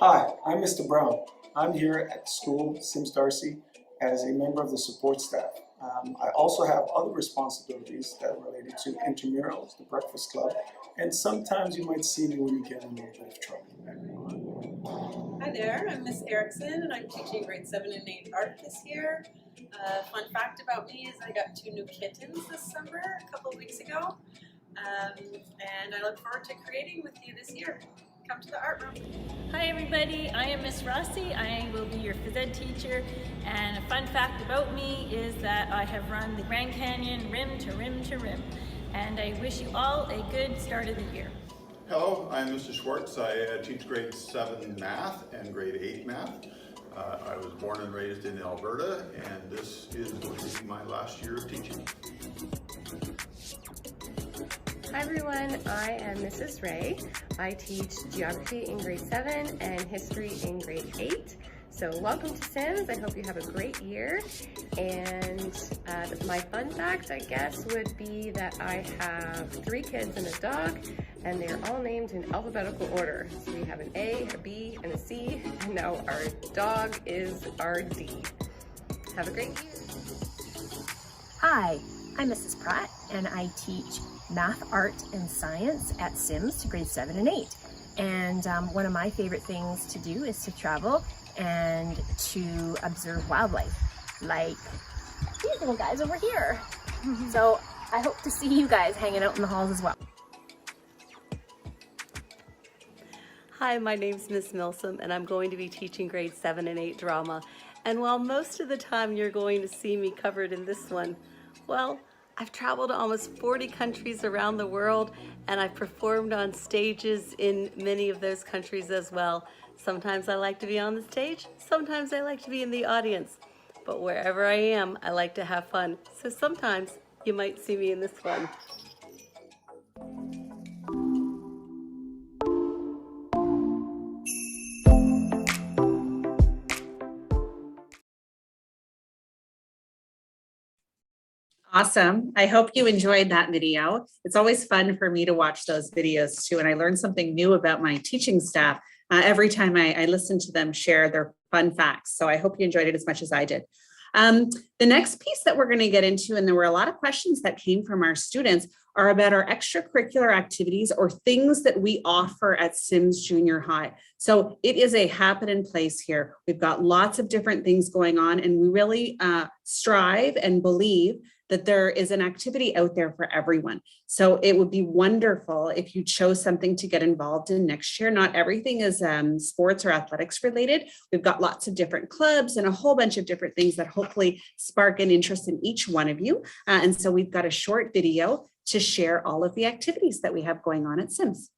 Hi, I'm Mr. Brown. I'm here at school, Sims Darcy, as a member of the support staff. I also have other responsibilities that are related to intramurals, the breakfast club, and sometimes you might see me when you get in a little bit of trouble. Hi there, I'm Miss Erickson and I'm teaching grade 7 and 8 art this year. Fun fact about me is I got 2 new kittens this summer, a couple of weeks ago. And I look forward to creating with you this year. Come to the art room. Hi everybody, I am Miss Rossi. I will be your phys ed teacher. And a fun fact about me is that I have run the Grand Canyon rim to rim to rim. And I wish you all a good start of the year. Hello, I'm Mr. Schwartz. I teach grade 7 math and grade 8 math. I was born and raised in Alberta, and this is going to be my last year of teaching. Hi everyone, I am Mrs. Ray. I teach geography in grade 7 and history in grade 8. So welcome to Sims. I hope you have a great year. And my fun fact, I guess, would be that I have 3 kids and a dog, and they're all named in alphabetical order. So we have an A, a B, and a C, and now our dog is our D. Have a great year. Hi, I'm Mrs. Pratt, and I teach math, art, and science at Sims to grade 7 and 8. And one of my favorite things to do is to travel and to observe wildlife, like these little guys over here. So I hope to see you guys hanging out in the halls as well. Hi, my name's Miss Milsom and I'm going to be teaching grade 7 and 8 drama. And while most of the time you're going to see me covered in this one, well, I've traveled to almost 40 countries around the world and I've performed on stages in many of those countries as well. Sometimes I like to be on the stage, sometimes I like to be in the audience. But wherever I am, I like to have fun. So sometimes you might see me in this one. Awesome. I hope you enjoyed that video. It's always fun for me to watch those videos too, and I learned something new about my teaching staff every time I listen to them share their fun facts. So I hope you enjoyed it as much as I did. The next piece that we're going to get into, and there were a lot of questions that came from our students, are about our extracurricular activities or things that we offer at Sims Junior High. So it is a happening place here. We've got lots of different things going on, and we really strive and believe that there is an activity out there for everyone. So it would be wonderful if you chose something to get involved in next year. Not everything is sports or athletics related. We've got lots of different clubs and a whole bunch of different things that hopefully spark an interest in each one of you. And so we've got a short video to share all of the activities that we have going on at Sims.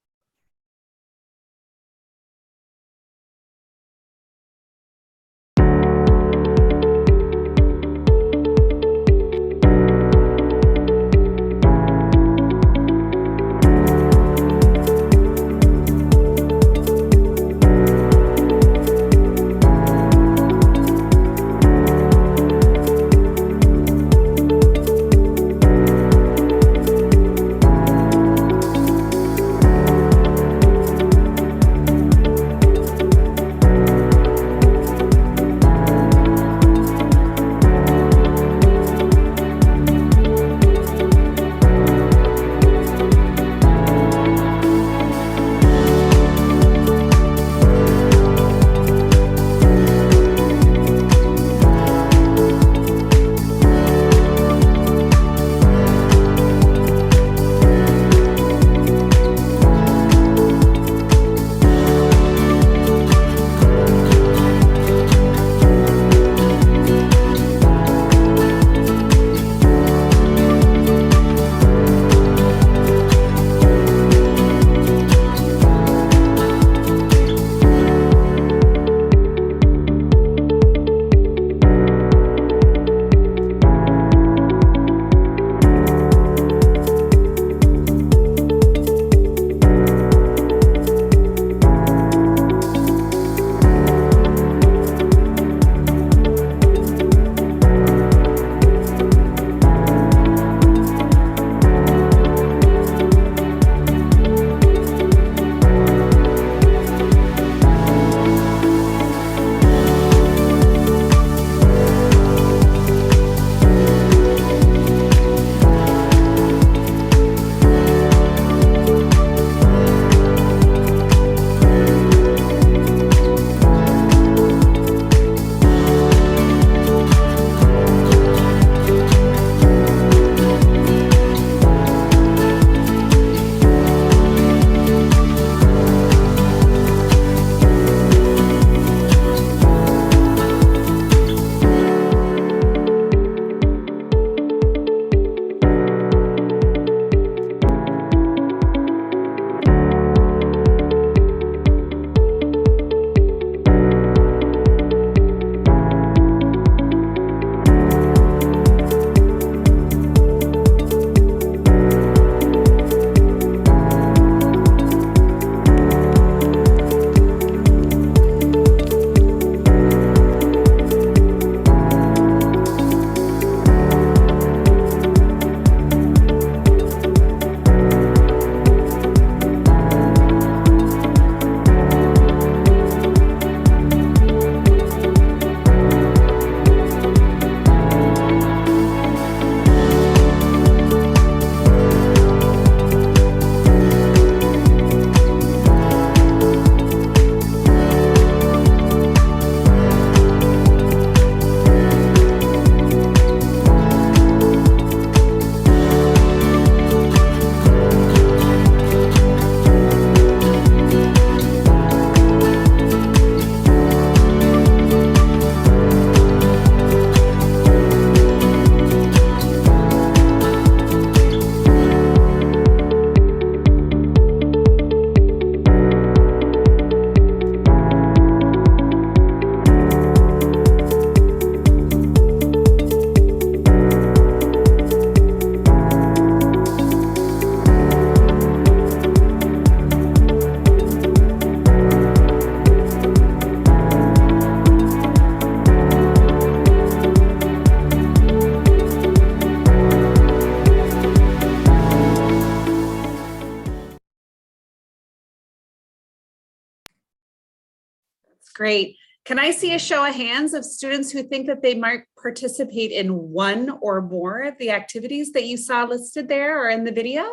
Great. Can I see a show of hands of students who think that they might participate in one or more of the activities that you saw listed there or in the video?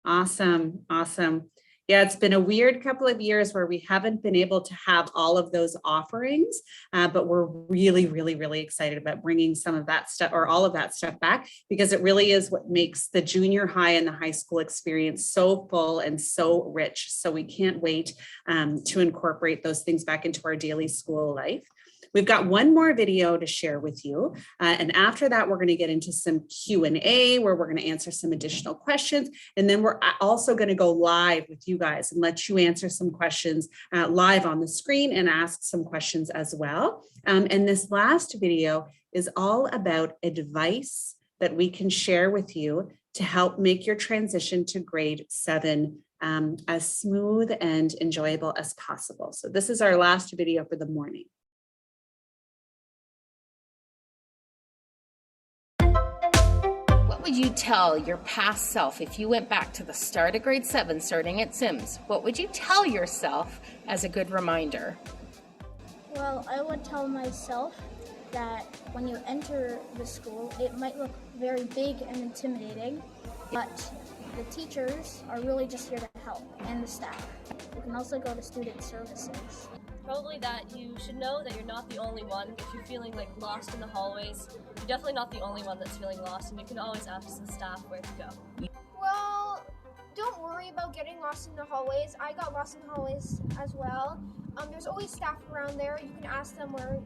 Awesome, awesome. Yeah, it's been a weird couple of years where we haven't been able to have all of those offerings, but we're really, really, really excited about bringing some of that stuff or all of that stuff back, because it really is what makes the junior high and the high school experience so full and so rich. So we can't wait to incorporate those things back into our daily school life. We've got one more video to share with you. And after that, we're going to get into some Q&A where we're going to answer some additional questions. And then we're also going to go live with you guys and let you answer some questions live on the screen and ask some questions as well. And this last video is all about advice that we can share with you to help make your transition to grade 7 as smooth and enjoyable as possible. So this is our last video for the morning. What would you tell your past self if you went back to the start of grade 7 starting at Sims? What would you tell yourself as a good reminder? Well, I would tell myself that when you enter the school, it might look very big and intimidating, but the teachers are really just here to help, and the staff. You can also go to student services. Probably that you should know that you're not the only one. If you're feeling like lost in the hallways, you're definitely not the only one that's feeling lost, and you can always ask the staff where to go. Well, don't worry about getting lost in the hallways. I got lost in the hallways as well. There's always staff around there. You can ask them where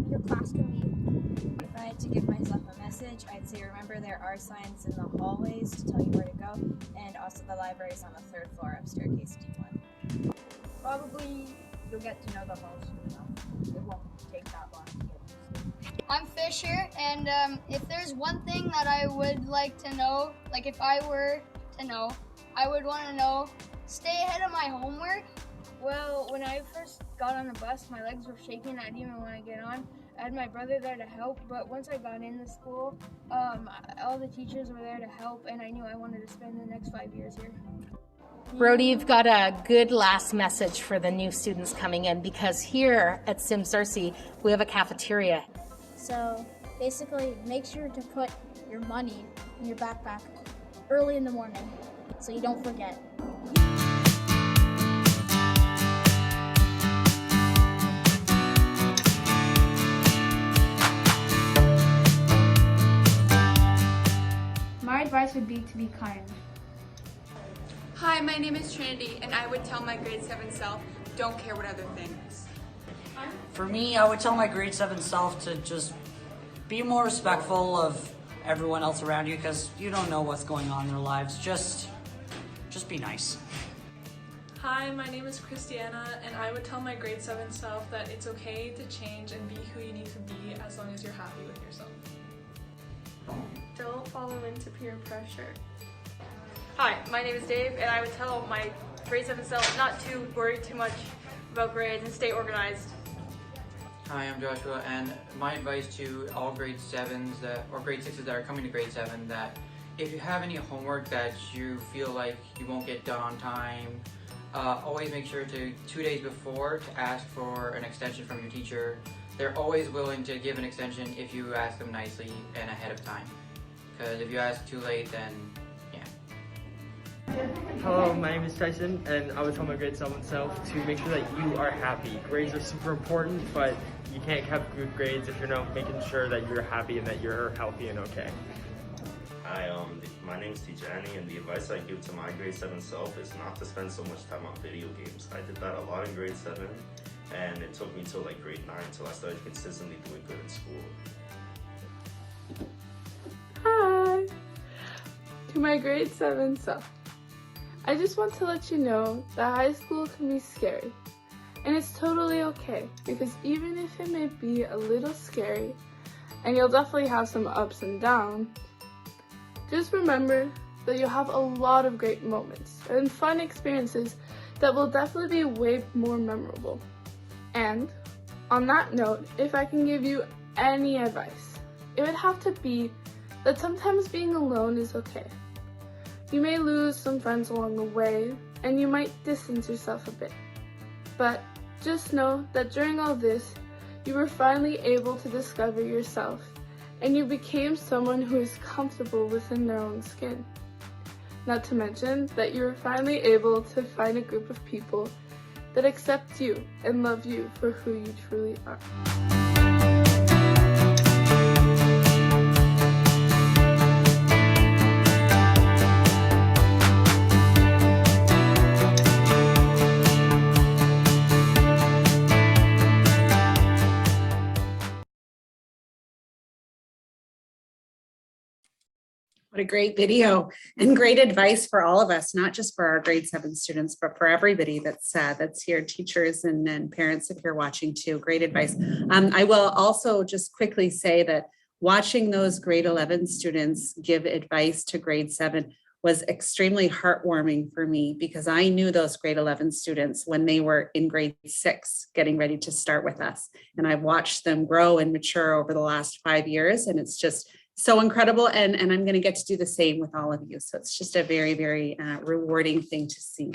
your class can be. If I had to give myself a message, I'd say remember there are signs in the hallways to tell you where to go, and also the library is on the 3rd floor of staircase D1. Probably you'll get to know the halls soon enough. It won't take that long to get used to. I'm Fisher, and if there's one thing that I would like to know, like if I were to know, I would want to know, stay ahead of my homework. Well, when I first got on the bus, my legs were shaking. I didn't even want to get on. I had my brother there to help, but once I got into school, all the teachers were there to help, and I knew I wanted to spend the next 5 years here. Brody, you've got a good last message for the new students coming in, because here at Sims Darcy, we have a cafeteria. So basically, make sure to put your money in your backpack early in the morning so you don't forget. My advice would be to be kind. Hi, my name is Trinity, and I would tell my grade 7 self, don't care what other thinks. For me, I would tell my grade 7 self to just be more respectful of everyone else around you, because you don't know what's going on in their lives. Just be nice. Hi, my name is Christiana, and I would tell my grade 7 self that it's okay to change and be who you need to be as long as you're happy with yourself. Don't follow into peer pressure. Hi, my name is Dave, and I would tell my grade 7 self not to worry too much about grades and stay organized. Hi, I'm Joshua, and my advice to all grade 7s or grade 6s that are coming to grade 7, that if you have any homework that you feel like you won't get done on time, always make sure to 2 days before to ask for an extension from your teacher. They're always willing to give an extension if you ask them nicely and ahead of time. Because if you ask too late, then Hello, my name is Tyson, and I would tell my grade 7 self to make sure that you are happy. Grades are super important, but you can't have good grades if you're not making sure that you're happy and that you're healthy and okay. Hi, my name is Tijani, and the advice I give to my grade 7 self is not to spend so much time on video games. I did that a lot in grade 7, and it took me till like grade 9 until I started consistently doing good in school. Hi! To my grade 7 self. I just want to let you know that high school can be scary. And it's totally okay, because even if it may be a little scary, and you'll definitely have some ups and downs, just remember that you'll have a lot of great moments and fun experiences that will definitely be way more memorable. And on that note, if I can give you any advice, it would have to be that sometimes being alone is okay. You may lose some friends along the way, and you might distance yourself a bit. But just know that during all this, you were finally able to discover yourself, and you became someone who is comfortable within their own skin. Not to mention that you are finally able to find a group of people that accept you and love you for who you truly are. What a great video and great advice for all of us, not just for our grade 7 students, but for everybody that's here, teachers and parents if you're watching too. Great advice. I will also just quickly say that watching those grade 11 students give advice to grade 7 was extremely heartwarming for me, because I knew those grade 11 students when they were in grade 6 getting ready to start with us. And I've watched them grow and mature over the last 5 years, and it's just so incredible. And I'm going to get to do the same with all of you. So it's just a very, very rewarding thing to see.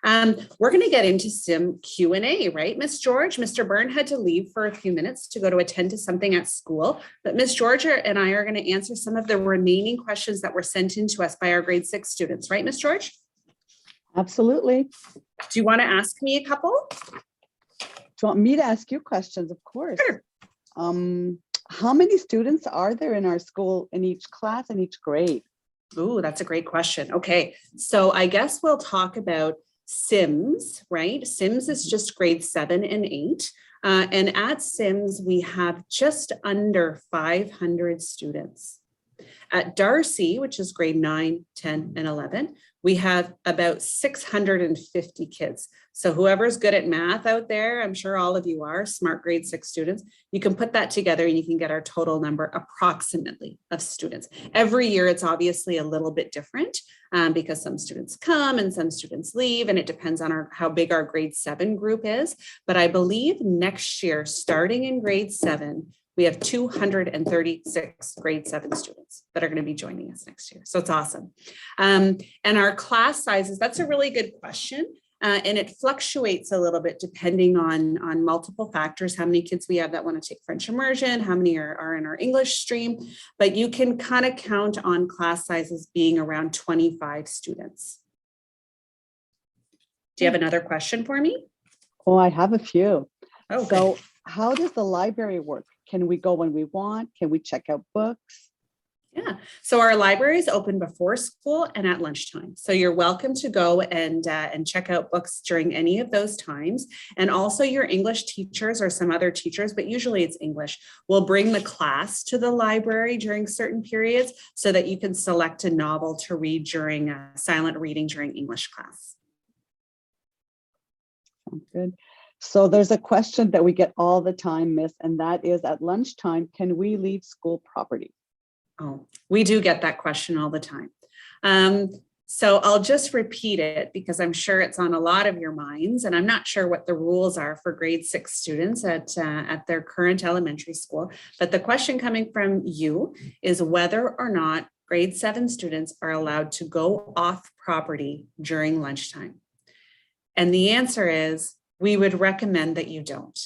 We're going to get into some Q&A, right, Miss George? Mr. Byrne had to leave for a few minutes to go to attend to something at school, but Miss George and I are going to answer some of the remaining questions that were sent in to us by our grade 6 students, right, Miss George? Absolutely. Do you want to ask me a couple? Do you want me to ask you questions? Of course. Sure. How many students are there in our school in each class and each grade? Ooh, that's a great question. Okay, so I guess we'll talk about Sims, right? Sims is just grade 7 and 8. And at Sims, we have just under 500 students. At Darcy, which is grade 9, 10, and 11, we have about 650 kids. So whoever's good at math out there, I'm sure all of you are smart grade 6 students, you can put that together and you can get our total number approximately of students. Every year, it's obviously a little bit different because some students come and some students leave, and it depends on how big our grade 7 group is. But I believe next year, starting in grade 7, we have 236 grade 7 students that are going to be joining us next year. So it's awesome. And our class sizes, that's a really good question. And it fluctuates a little bit depending on multiple factors, how many kids we have that want to take French immersion, how many are in our English stream, but you can kind of count on class sizes being around 25 students. Do you have another question for me? Oh, I have a few. Oh, so how does the library work? Can we go when we want? Can we check out books? Yeah, so our library is open before school and at lunchtime. So you're welcome to go and check out books during any of those times. And also your English teachers or some other teachers, but usually it's English, will bring the class to the library during certain periods so that you can select a novel to read during silent reading during English class. Sounds good. So there's a question that we get all the time, Miss, and that is at lunchtime, can we leave school property? Oh, we do get that question all the time. So I'll just repeat it because I'm sure it's on a lot of your minds, and I'm not sure what the rules are for grade 6 students at their current elementary school. But the question coming from you is whether or not grade 7 students are allowed to go off property during lunchtime. And the answer is we would recommend that you don't.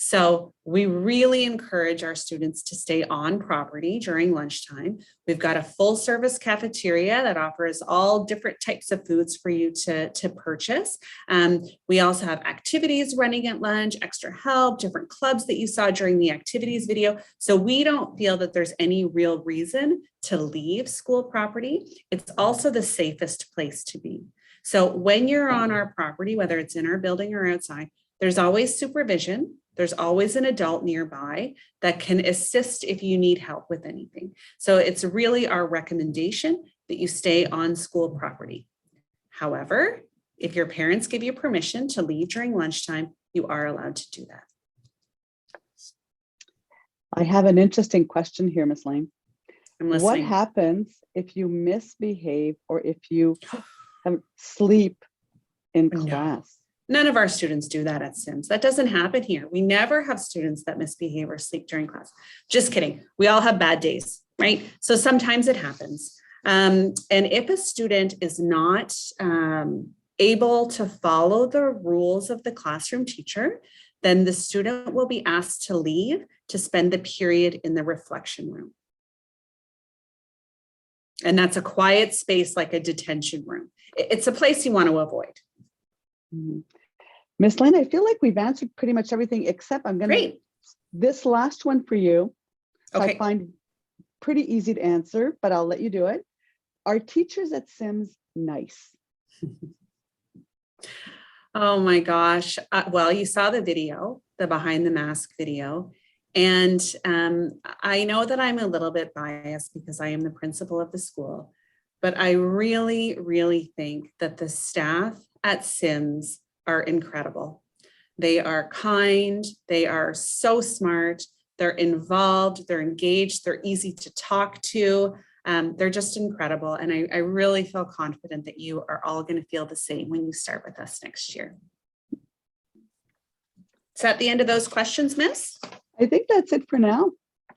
So we really encourage our students to stay on property during lunchtime. We've got a full service cafeteria that offers all different types of foods for you to purchase. We also have activities running at lunch, extra help, different clubs that you saw during the activities video. So we don't feel that there's any real reason to leave school property. It's also the safest place to be. So when you're on our property, whether it's in our building or outside, there's always supervision. There's always an adult nearby that can assist if you need help with anything. So it's really our recommendation that you stay on school property. However, if your parents give you permission to leave during lunchtime, you are allowed to do that. I have an interesting question here, Ms. Lane. I'm listening. What happens if you misbehave or if you sleep in class? None of our students do that at Sims. That doesn't happen here. We never have students that misbehave or sleep during class. Just kidding. We all have bad days, right? So sometimes it happens. And if a student is not able to follow the rules of the classroom teacher, then the student will be asked to leave to spend the period in the reflection room. And that's a quiet space like a detention room. It's a place you want to avoid. Miss Lynn, I feel like we've answered pretty much everything except I'm going to, this last one for you. Okay. I find pretty easy to answer, but I'll let you do it. Are teachers at Sims nice? Oh my gosh. Well, you saw the video, the behind the mask video. And I know that I'm a little bit biased because I am the principal of the school, but I really, really think that the staff at Sims are incredible. They are kind, they are so smart, they're involved, they're engaged, they're easy to talk to. They're just incredible. And I really feel confident that you are all going to feel the same when you start with us next year. Is that the end of those questions, Miss? I think that's it for now.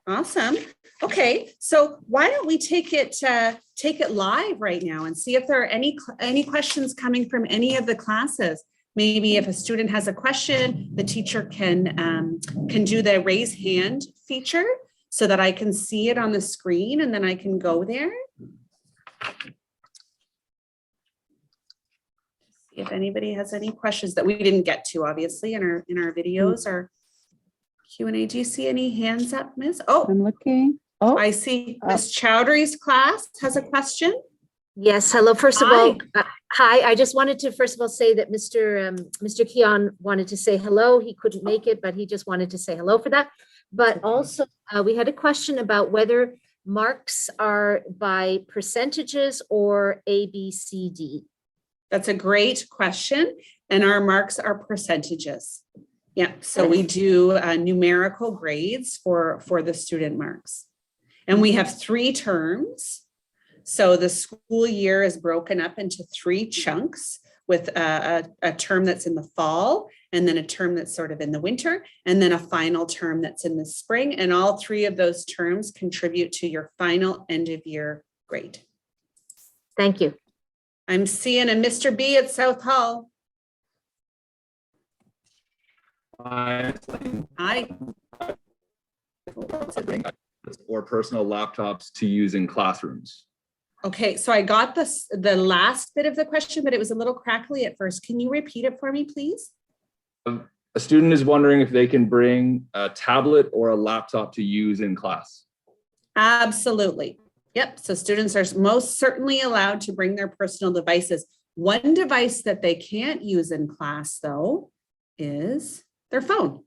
Awesome. Okay, so why don't we take it live right now and see if there are any questions coming from any of the classes. Maybe if a student has a question, the teacher can do the raise hand feature so that I can see it on the screen and then I can go there. See if anybody has any questions that we didn't get to, obviously, in our videos or Q&A. Do you see any hands up, Miss? Oh, I'm looking. Oh, I see Miss Chowdhury's class has a question. Yes, hello. First of all, hi. I just wanted to first of all say that Mr. Keon wanted to say hello. He couldn't make it, but he just wanted to say hello for that. But also, we had a question about whether marks are by percentages or A, B, C, D. That's a great question. And our marks are percentages. Yeah, so we do numerical grades for the student marks. And we have 3 terms. So the school year is broken up into 3 chunks with a term that's in the fall, and then a term that's sort of in the winter, and then a final term that's in the spring. And all 3 of those terms contribute to your final end of year grade. Thank you. I'm seeing a Mr. B at South Hall. Hi. Or personal laptops to use in classrooms. Okay, so I got the last bit of the question, but it was a little crackly at first. Can you repeat it for me, please? A student is wondering if they can bring a tablet or a laptop to use in class. Absolutely. Yep, so students are most certainly allowed to bring their personal devices. One device that they can't use in class, though, is their phone.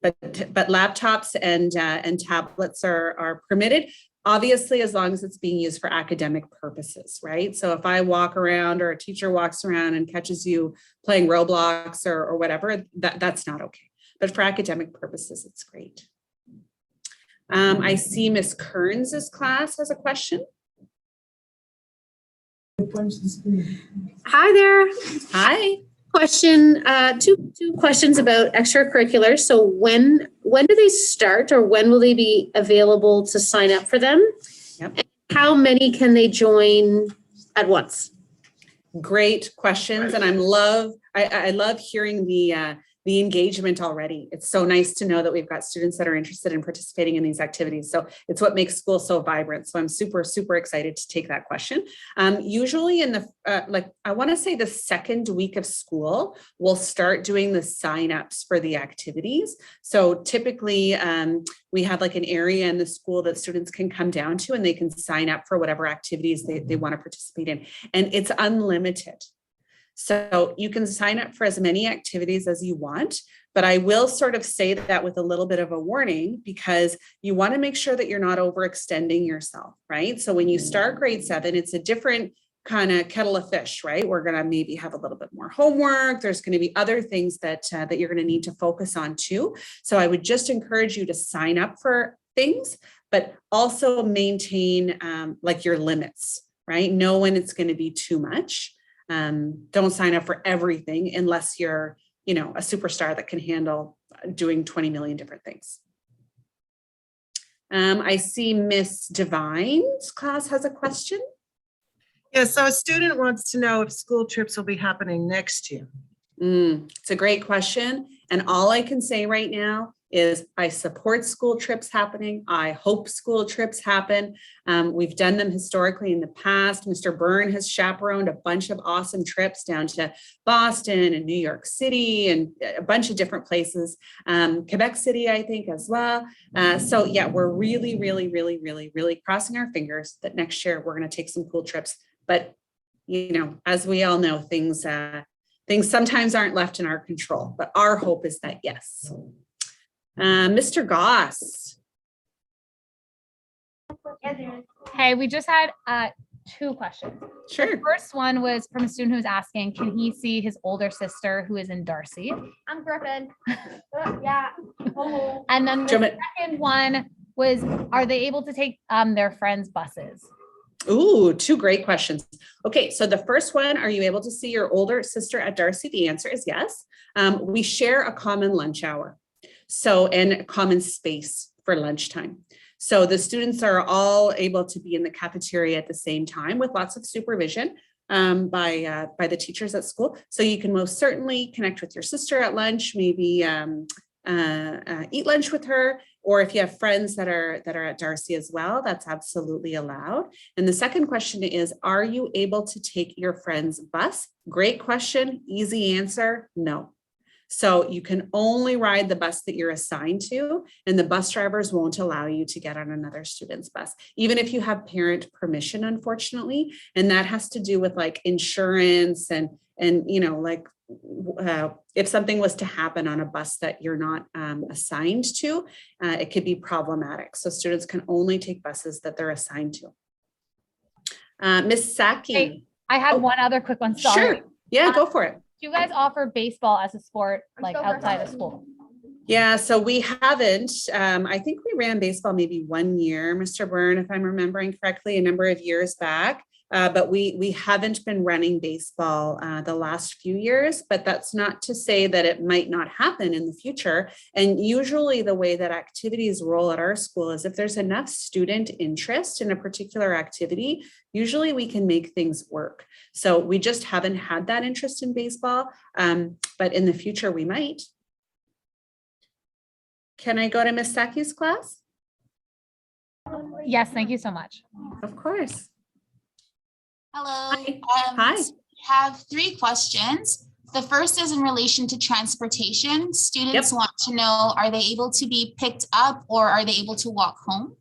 But laptops and tablets are permitted, obviously, as long as it's being used for academic purposes, right? So if I walk around or a teacher walks around and catches you playing Roblox or whatever, that's not okay. But for academic purposes, it's great. I see Miss Kearns's class has a question. Hi there. Hi. Question, two questions about extracurriculars. So when do they start, or when will they be available to sign up for them? Yep. And how many can they join at once? Great questions. And I love hearing the engagement already. It's so nice to know that we've got students that are interested in participating in these activities. So it's what makes school so vibrant. So I'm super, super excited to take that question. Usually in the, I want to say the second week of school, we'll start doing the signups for the activities. So typically we have like an area in the school that students can come down to and they can sign up for whatever activities they want to participate in. And it's unlimited. So you can sign up for as many activities as you want, but I will sort of say that with a little bit of a warning, because you want to make sure that you're not overextending yourself, right? So when you start grade 7, it's a different kind of kettle of fish, right? We're going to maybe have a little bit more homework. There's going to be other things that you're going to need to focus on too. So I would just encourage you to sign up for things, but also maintain like your limits, right? Know when it's going to be too much. Don't sign up for everything unless you're, a superstar that can handle doing 20 million different things. I see Miss Devine's class has a question. Yeah, so a student wants to know if school trips will be happening next year. It's a great question. And all I can say right now is I support school trips happening. I hope school trips happen. We've done them historically in the past. Mr. Byrne has chaperoned a bunch of awesome trips down to Boston and New York City and a bunch of different places. Quebec City, I think, as well. So yeah, we're really, really, really, really, really crossing our fingers that next year we're going to take some cool trips. But, you know, as we all know, things sometimes aren't left in our control, but our hope is that yes. Mr. Goss. Hey, we just had 2 questions. Sure. The first one was from a student who was asking, can he see his older sister who is in Darcy? I'm Griffin. Yeah. And then the second one was, are they able to take their friends' buses? Ooh, 2 great questions. Okay, so the first one, are you able to see your older sister at Darcy? The answer is yes. We share a common lunch hour, and a common space for lunchtime. So the students are all able to be in the cafeteria at the same time with lots of supervision by the teachers at school. So you can most certainly connect with your sister at lunch, maybe eat lunch with her, or if you have friends that are at Darcy as well, that's absolutely allowed. And the second question is, are you able to take your friend's bus? Great question, easy answer, no. So you can only ride the bus that you're assigned to, and the bus drivers won't allow you to get on another student's bus, even if you have parent permission, unfortunately. And that has to do with like insurance and you know, like if something was to happen on a bus that you're not assigned to, it could be problematic. So students can only take buses that they're assigned to. Miss Saki. Hey, I had one other quick one. Sorry. Sure. Yeah, go for it. Do you guys offer baseball as a sport, like outside of school? Yeah, so we haven't. I think we ran baseball maybe 1 year, Mr. Byrne, if I'm remembering correctly, a number of years back. But we haven't been running baseball the last few years, but that's not to say that it might not happen in the future. And usually the way that activities roll at our school is if there's enough student interest in a particular activity, usually we can make things work. So we just haven't had that interest in baseball, but in the future we might. Can I go to Miss Saki's class? Yes, thank you so much. Of course. Hello. Hi. We have 3 questions. The first is in relation to transportation. Students want to know, are they able to be picked up or are they able to walk home?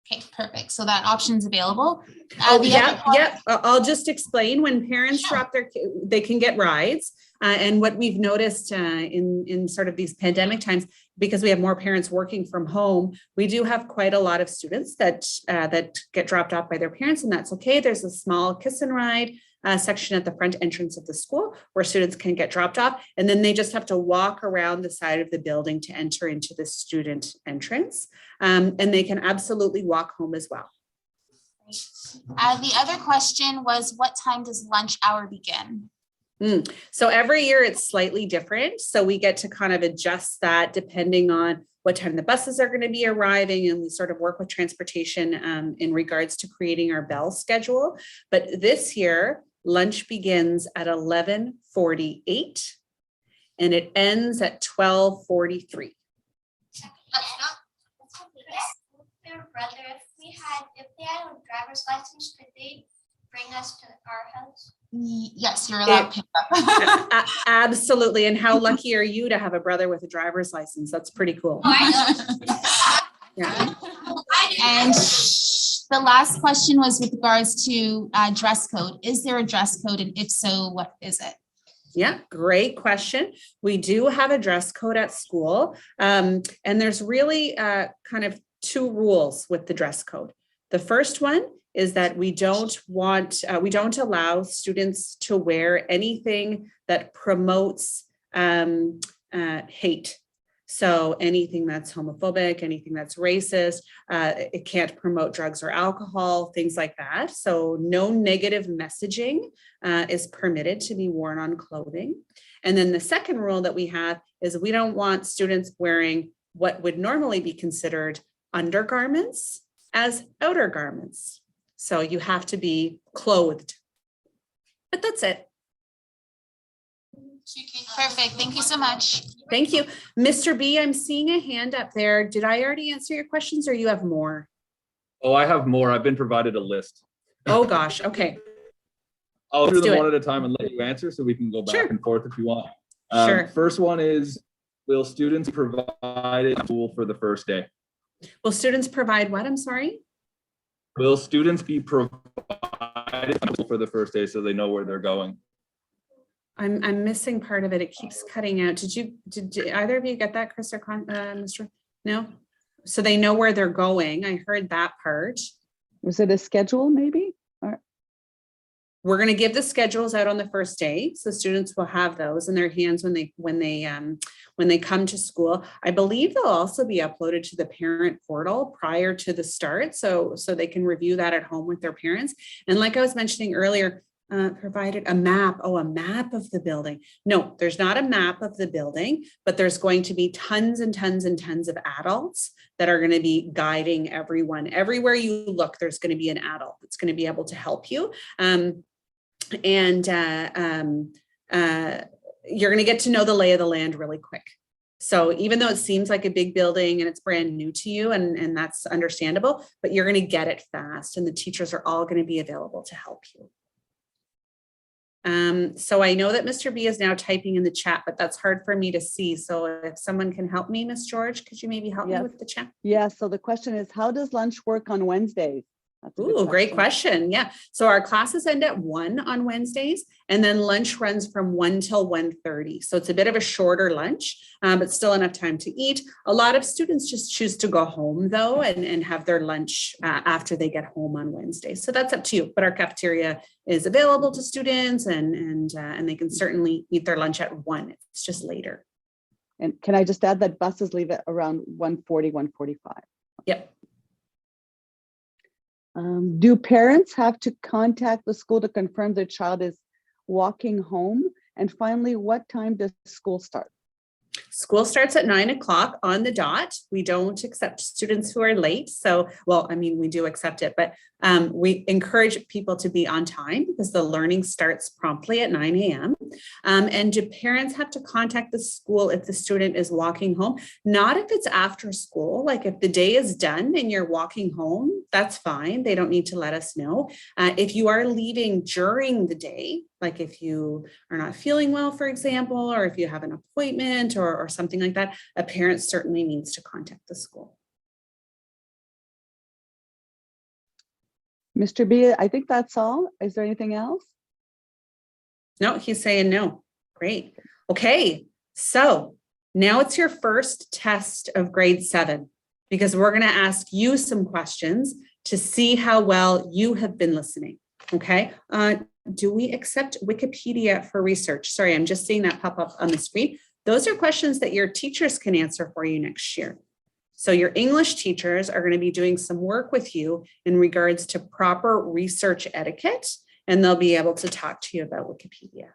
Okay, perfect. So that option's available. I'll just explain. When parents drop they can get rides. And what we've noticed in sort of these pandemic times, because we have more parents working from home, we do have quite a lot of students that get dropped off by their parents, and that's okay. There's a small kiss and ride section at the front entrance of the school where students can get dropped off, and then they just have to walk around the side of the building to enter into the student entrance, and they can absolutely walk home as well. The other question was, what time does lunch hour begin? So every year it's slightly different. So we get to kind of adjust that depending on what time the buses are going to be arriving, and we sort of work with transportation in regards to creating our bell schedule. But this year, lunch begins at 11:48 and it ends at 12:43. Their brother, if they had a driver's license, could they bring us to our house? Yes, you're allowed to pick up. Absolutely. And how lucky are you to have a brother with a driver's license? That's pretty cool. Yeah. And the last question was with regards to dress code. Is there a dress code? And if so, what is it? Yeah, great question. We do have a dress code at school. And there's really kind of 2 rules with the dress code. The first one is that we don't allow students to wear anything that promotes hate. So anything that's homophobic, anything that's racist, it can't promote drugs or alcohol, things like that. So no negative messaging is permitted to be worn on clothing. And then the second rule that we have is we don't want students wearing what would normally be considered undergarments as outer garments. So you have to be clothed. But that's it. Perfect. Thank you so much. Thank you. Mr. B, I'm seeing a hand up there. Did I already answer your questions or you have more? Oh, I have more. I've been provided a list. Oh, gosh. Okay. I'll do Let's them do one it. at a time and let you answer so we can go back Sure. and forth if you want. Sure. First one is, will students provide a tool for the first day? Will students provide what? I'm sorry. Will students be provided a tool for the first day so they know where they're going? I'm missing part of it. It keeps cutting out. Did either of you get that, Chris or Mr.? No? So they know where they're going. I heard that part. Was it a schedule maybe? Or We're going to give the schedules out on the first day, so students will have those in their hands when they come to school. I believe they'll also be uploaded to the parent portal prior to the start, so they can review that at home with their parents. And like I was mentioning earlier, provided a map. Oh, a map of the building. No, there's not a map of the building, but there's going to be tons and tons and tons of adults that are going to be guiding everyone. Everywhere you look, there's going to be an adult that's going to be able to help you. You're going to get to know the lay of the land really quick. So even though it seems like a big building and it's brand new to you, and that's understandable, but you're going to get it fast, and the teachers are all going to be available to help you. So I know that Mr. B is now typing in the chat, but that's hard for me to see. So if someone can help me, Miss George, could you maybe help me with the chat? Yeah, so the question is, how does lunch work on Wednesdays? That's a good Ooh, great question. Yeah. So our classes end at 1 on Wednesdays, and then lunch runs from 1 till 1:30. So it's a bit of a shorter lunch, but still enough time to eat. A lot of students just choose to go home though, and have their lunch after they get home on Wednesdays. So that's up to you. But our cafeteria is available to students, and they can certainly eat their lunch at 1. It's just later. And can I just add that buses leave at around 1:40, 1:45? Yep. Do parents have to contact the school to confirm their child is walking home? And finally, what time does school start? School starts at 9 o'clock on the dot. We don't accept students who are late. So, well, I mean, we do accept it, but we encourage people to be on time because the learning starts promptly at 9 a.m. And do parents have to contact the school if the student is walking home? Not if it's after school. Like if the day is done and you're walking home, that's fine. They don't need to let us know. If you are leaving during the day, like if you are not feeling well, for example, or if you have an appointment or something like that, a parent certainly needs to contact the school. Mr. B, I think that's all. Is there anything else? No, he's saying no. Great. Okay, so now it's your first test of grade 7, because we're going to ask you some questions to see how well you have been listening. Okay. Do we accept Wikipedia for research? Sorry, I'm just seeing that pop up on the screen. Those are questions that your teachers can answer for you next year. So your English teachers are going to be doing some work with you in regards to proper research etiquette, and they'll be able to talk to you about Wikipedia.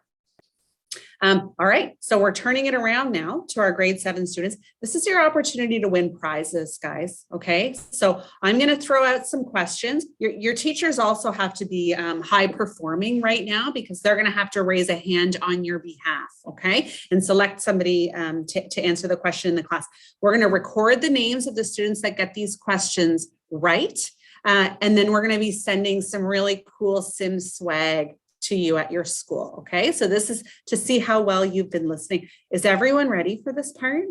All right, so we're turning it around now to our grade 7 students. This is your opportunity to win prizes, guys, okay? So I'm gonna throw out some questions. Your teachers also have to be high performing right now, because they're gonna have to raise a hand on your behalf, okay? And select somebody to answer the question in the class. We're gonna record the names of the students that get these questions right. And then we're gonna be sending some really cool Sims swag to you at your school. Okay, so this is to see how well you've been listening. Is everyone ready for this part?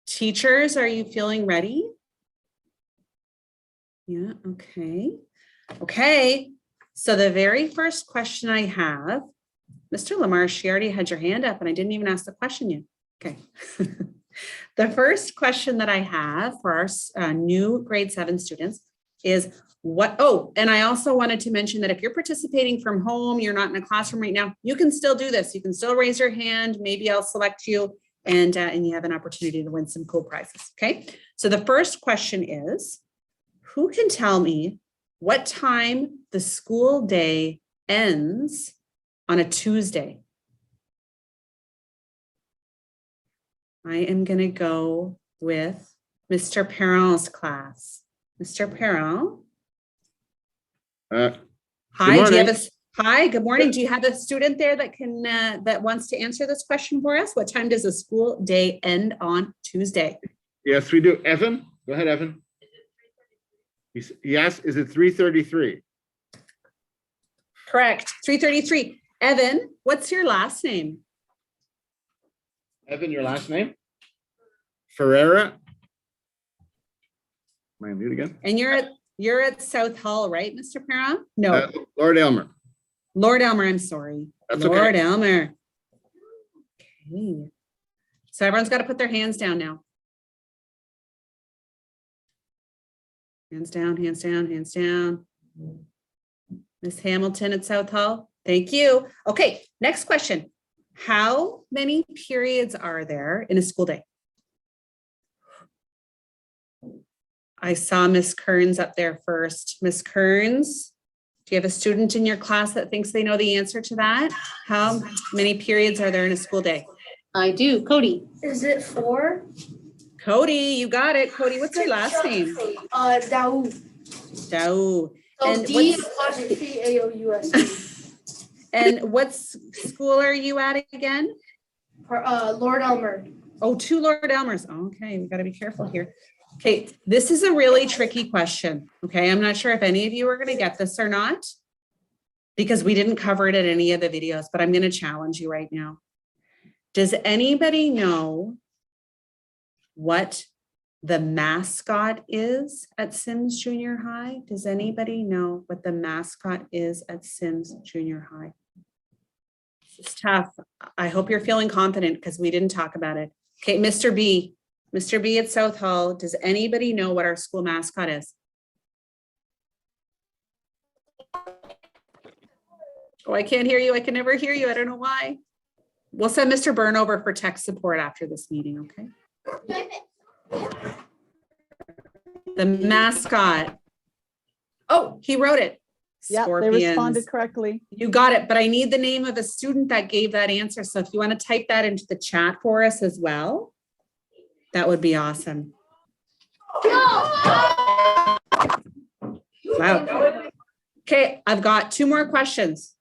Teachers, are you feeling ready? Yeah, okay. Okay, so the very first question I have, Mr. Lamarche, you already had your hand up and I didn't even ask the question yet. Okay. The first question that I have for our new grade 7 students is and I also wanted to mention that if you're participating from home, you're not in a classroom right now, you can still do this. You can still raise your hand. Maybe I'll select you and you have an opportunity to win some cool prizes. Okay. So the first question is, who can tell me what time the school day ends on a Tuesday? I am going to go with Mr. Perron's class. Mr. Perron. Hi, do you have Hi, good morning. Do you have a student there that can, that wants to answer this question for us? What time does a school day end on Tuesday? Yes, we do. Evan, go ahead, Evan. Yes, is it 3:33? Correct, 3:33. Evan, what's your last name? Evan, your last name? Ferreira? Am I on mute again? And you're at South Hall, right, Mr. Perron? No, Lord Elmer. Lord Elmer, I'm sorry. That's Lord okay. Elmer. Okay. So everyone's got to put their hands down now. Hands down, hands down, hands down. Miss Hamilton at South Hall. Thank you. Okay, next question. How many periods are there in a school day? I saw Miss Kearns up there first. Miss Kearns, do you have a student in your class that thinks they know the answer to that? How many periods are there in a school day? I do. Cody. Is it 4? Cody, you got it. Cody, what's your last name? Daou. Daou. And D what's, apostrophe A-O-U-S. and what school are you at again? Lord Elmer. Oh, 2 Lord Elmers. Okay, we got to be careful here. Okay, this is a really tricky question. Okay, I'm not sure if any of you are going to get this or not because we didn't cover it in any of the videos, but I'm going to challenge you right now. Does anybody know what the mascot is at Sims Junior High? Does anybody know what the mascot is at Sims Junior High? It's tough. I hope you're feeling confident because we didn't talk about it. Okay, Mr. B. Mr. B at South Hall, does anybody know what our school mascot is? Oh, I can't hear you. I can never hear you. I don't know why. We'll send Mr. Byrne over for tech support after this meeting, okay? The mascot. Oh, he wrote it. Yeah, they responded correctly. You got it, but I need the name of a student that gave that answer. So if you want to type that into the chat for us as well, that would be awesome. Wow. Okay, I've got 2 more questions.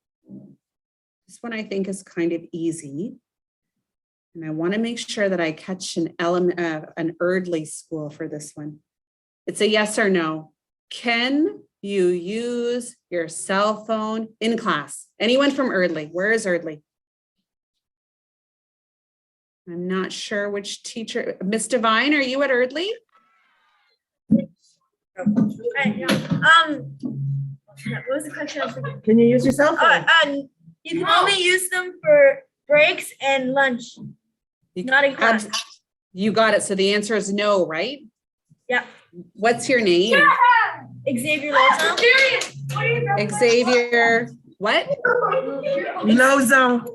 This one I think is kind of easy. And I want to make sure that I catch an Erdley school for this one. It's a yes or no. Can you use your cell phone in class? Anyone from Erdley? Where is Erdley? I'm not sure which teacher. Miss Devine, are you at Erdley? What was the question? Can you use your cell phone? You can only use them for breaks and lunch. Not in class. You got it. So the answer is no, right? Yeah. What's your name? Xavier Lozon. Xavier, what? Lozo.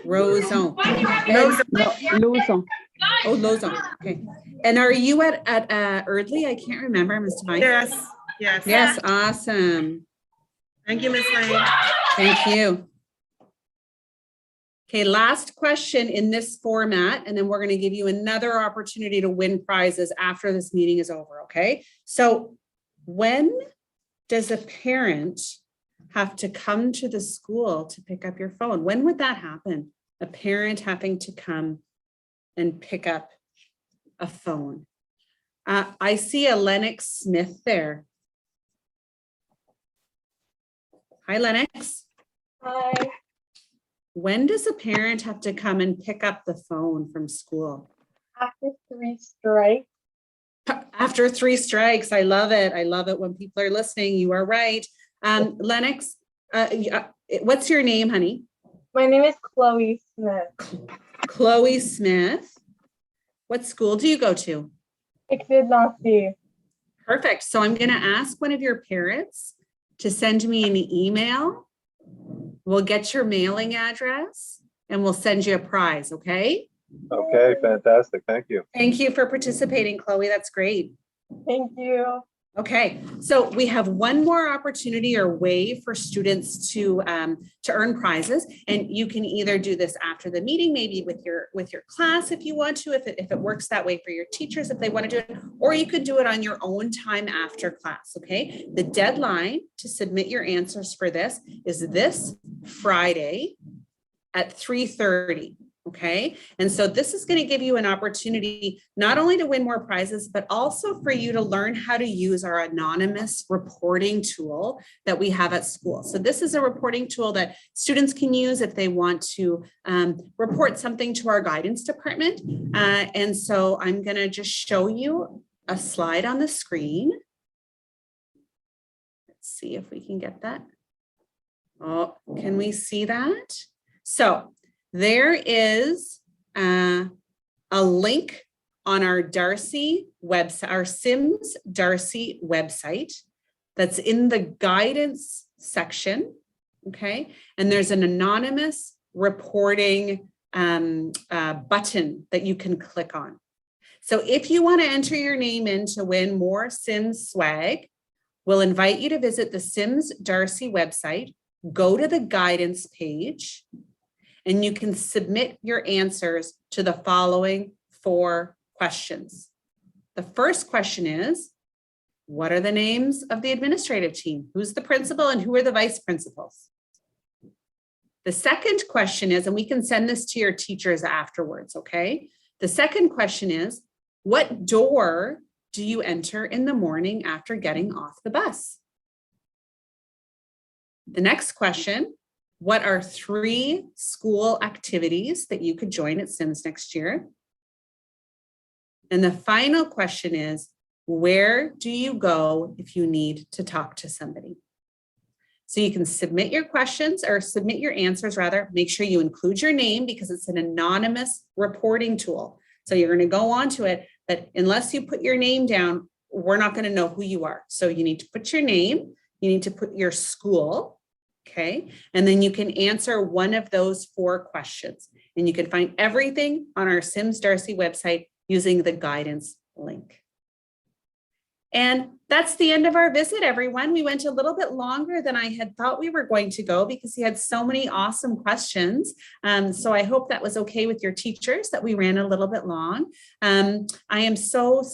Roson. Luzon. Oh, Lozon. Okay. And are you at Erdley? I can't remember, Ms. Devine. Yes, yes. Yes, awesome. Thank you, Ms. Lane. Thank you. Okay, last question in this format, and then we're going to give you another opportunity to win prizes after this meeting is over, okay? So when does a parent have to come to the school to pick up your phone? When would that happen? A parent having to come and pick up a phone. I see a Lennox Smith there. Hi, Lennox. Hi. When does a parent have to come and pick up the phone from school? After 3 strikes. After 3 strikes. I love it. I love it when people are listening. You are right. Lennox, what's your name, honey? My name is Chloe Smith. Chloe Smith. What school do you go to? Ixid-Nasty. Perfect. So I'm going to ask one of your parents to send me an email. We'll get your mailing address and we'll send you a prize, okay? Okay, fantastic. Thank you. Thank you for participating, Chloe. That's great. Thank you. Okay, so we have one more opportunity or way for students to earn prizes, and you can either do this after the meeting, maybe with your class if you want to, if it works that way for your teachers if they want to do it, or you could do it on your own time after class. Okay, the deadline to submit your answers for this is this Friday at 3:30. Okay, and so this is going to give you an opportunity not only to win more prizes, but also for you to learn how to use our anonymous reporting tool that we have at school. So this is a reporting tool that students can use if they want to report something to our guidance department. And so I'm going to just show you a slide on the screen. Let's see if we can get that. Oh, can we see that? So there is a link on our Darcy website, our Sims Darcy website, that's in the guidance section. Okay, and there's an anonymous reporting button that you can click on. So if you want to enter your name in to win more Sims swag, we'll invite you to visit the Sims Darcy website, go to the guidance page, and you can submit your answers to the following 4 questions. The first question is, what are the names of the administrative team? Who's the principal and who are the vice principals? The second question is, and we can send this to your teachers afterwards, okay? The second question is, what door do you enter in the morning after getting off the bus? The next question, what are 3 school activities that you could join at Sims next year? And the final question is, where do you go if you need to talk to somebody? So you can submit your questions or submit your answers rather. Make sure you include your name because it's an anonymous reporting tool. So you're going to go onto it, but unless you put your name down, we're not going to know who you are. So you need to put your name, you need to put your school. Okay, and then you can answer one of those 4 questions, and you can find everything on our Sims Darcy website using the guidance link. And that's the end of our visit, everyone. We went a little bit longer than I had thought we were going to go because you had so many awesome questions. So I hope that was okay with your teachers that we ran a little bit long. I am so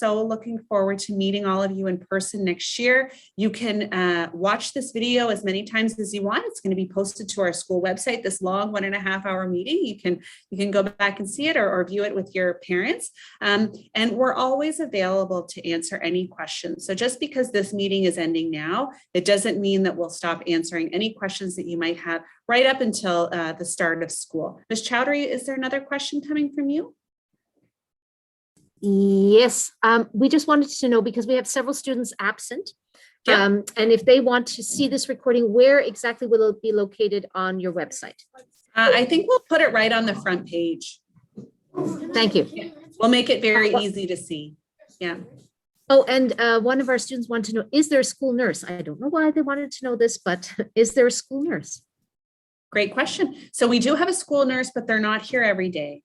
looking forward to meeting all of you in person next year. You can watch this video as many times as you want. It's going to be posted to our school website, this long 1.5-hour meeting. You can go back and see it or view it with your parents. And we're always available to answer any questions. So just because this meeting is ending now, it doesn't mean that we'll stop answering any questions that you might have right up until the start of school. Ms. Chowdhury, is there another question coming from you? Yes, we just wanted to know because we have several students absent. And if they want to see this recording, where exactly will it be located on your website? I think we'll put it right on the front page. Thank you. We'll make it very easy to see. Yeah. Oh, and one of our students wanted to know, is there a school nurse? I don't know why they wanted to know this, but is there a school nurse? Great question. So we do have a school nurse, but they're not here every day.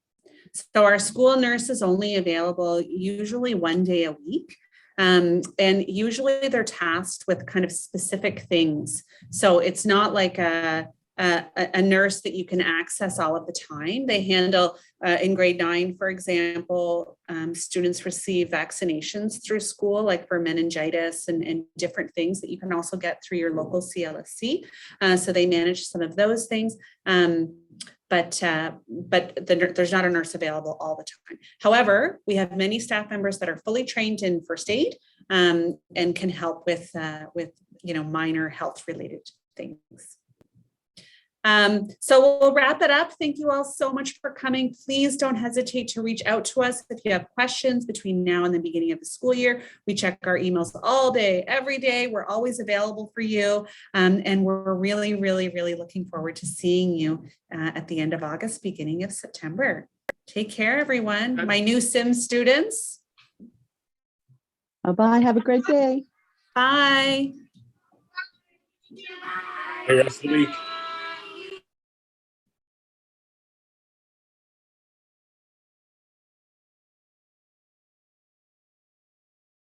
So our school nurse is only available usually 1 day a week. And usually they're tasked with kind of specific things. So it's not like a nurse that you can access all of the time. They handle, in grade 9, for example, students receive vaccinations through school, like for meningitis and different things that you can also get through your local CLSC. So they manage some of those things. But there's not a nurse available all the time. However, we have many staff members that are fully trained in first aid and can help with minor health related things. So we'll wrap it up. Thank you all so much for coming. Please don't hesitate to reach out to us if you have questions between now and the beginning of the school year. We check our emails all day, every day. We're always available for you. And we're really, really, really looking forward to seeing you at the end of August, beginning of September. Take care, everyone. My new Sims students. Bye-bye. Have a great day. Bye. Hey, rest of the week.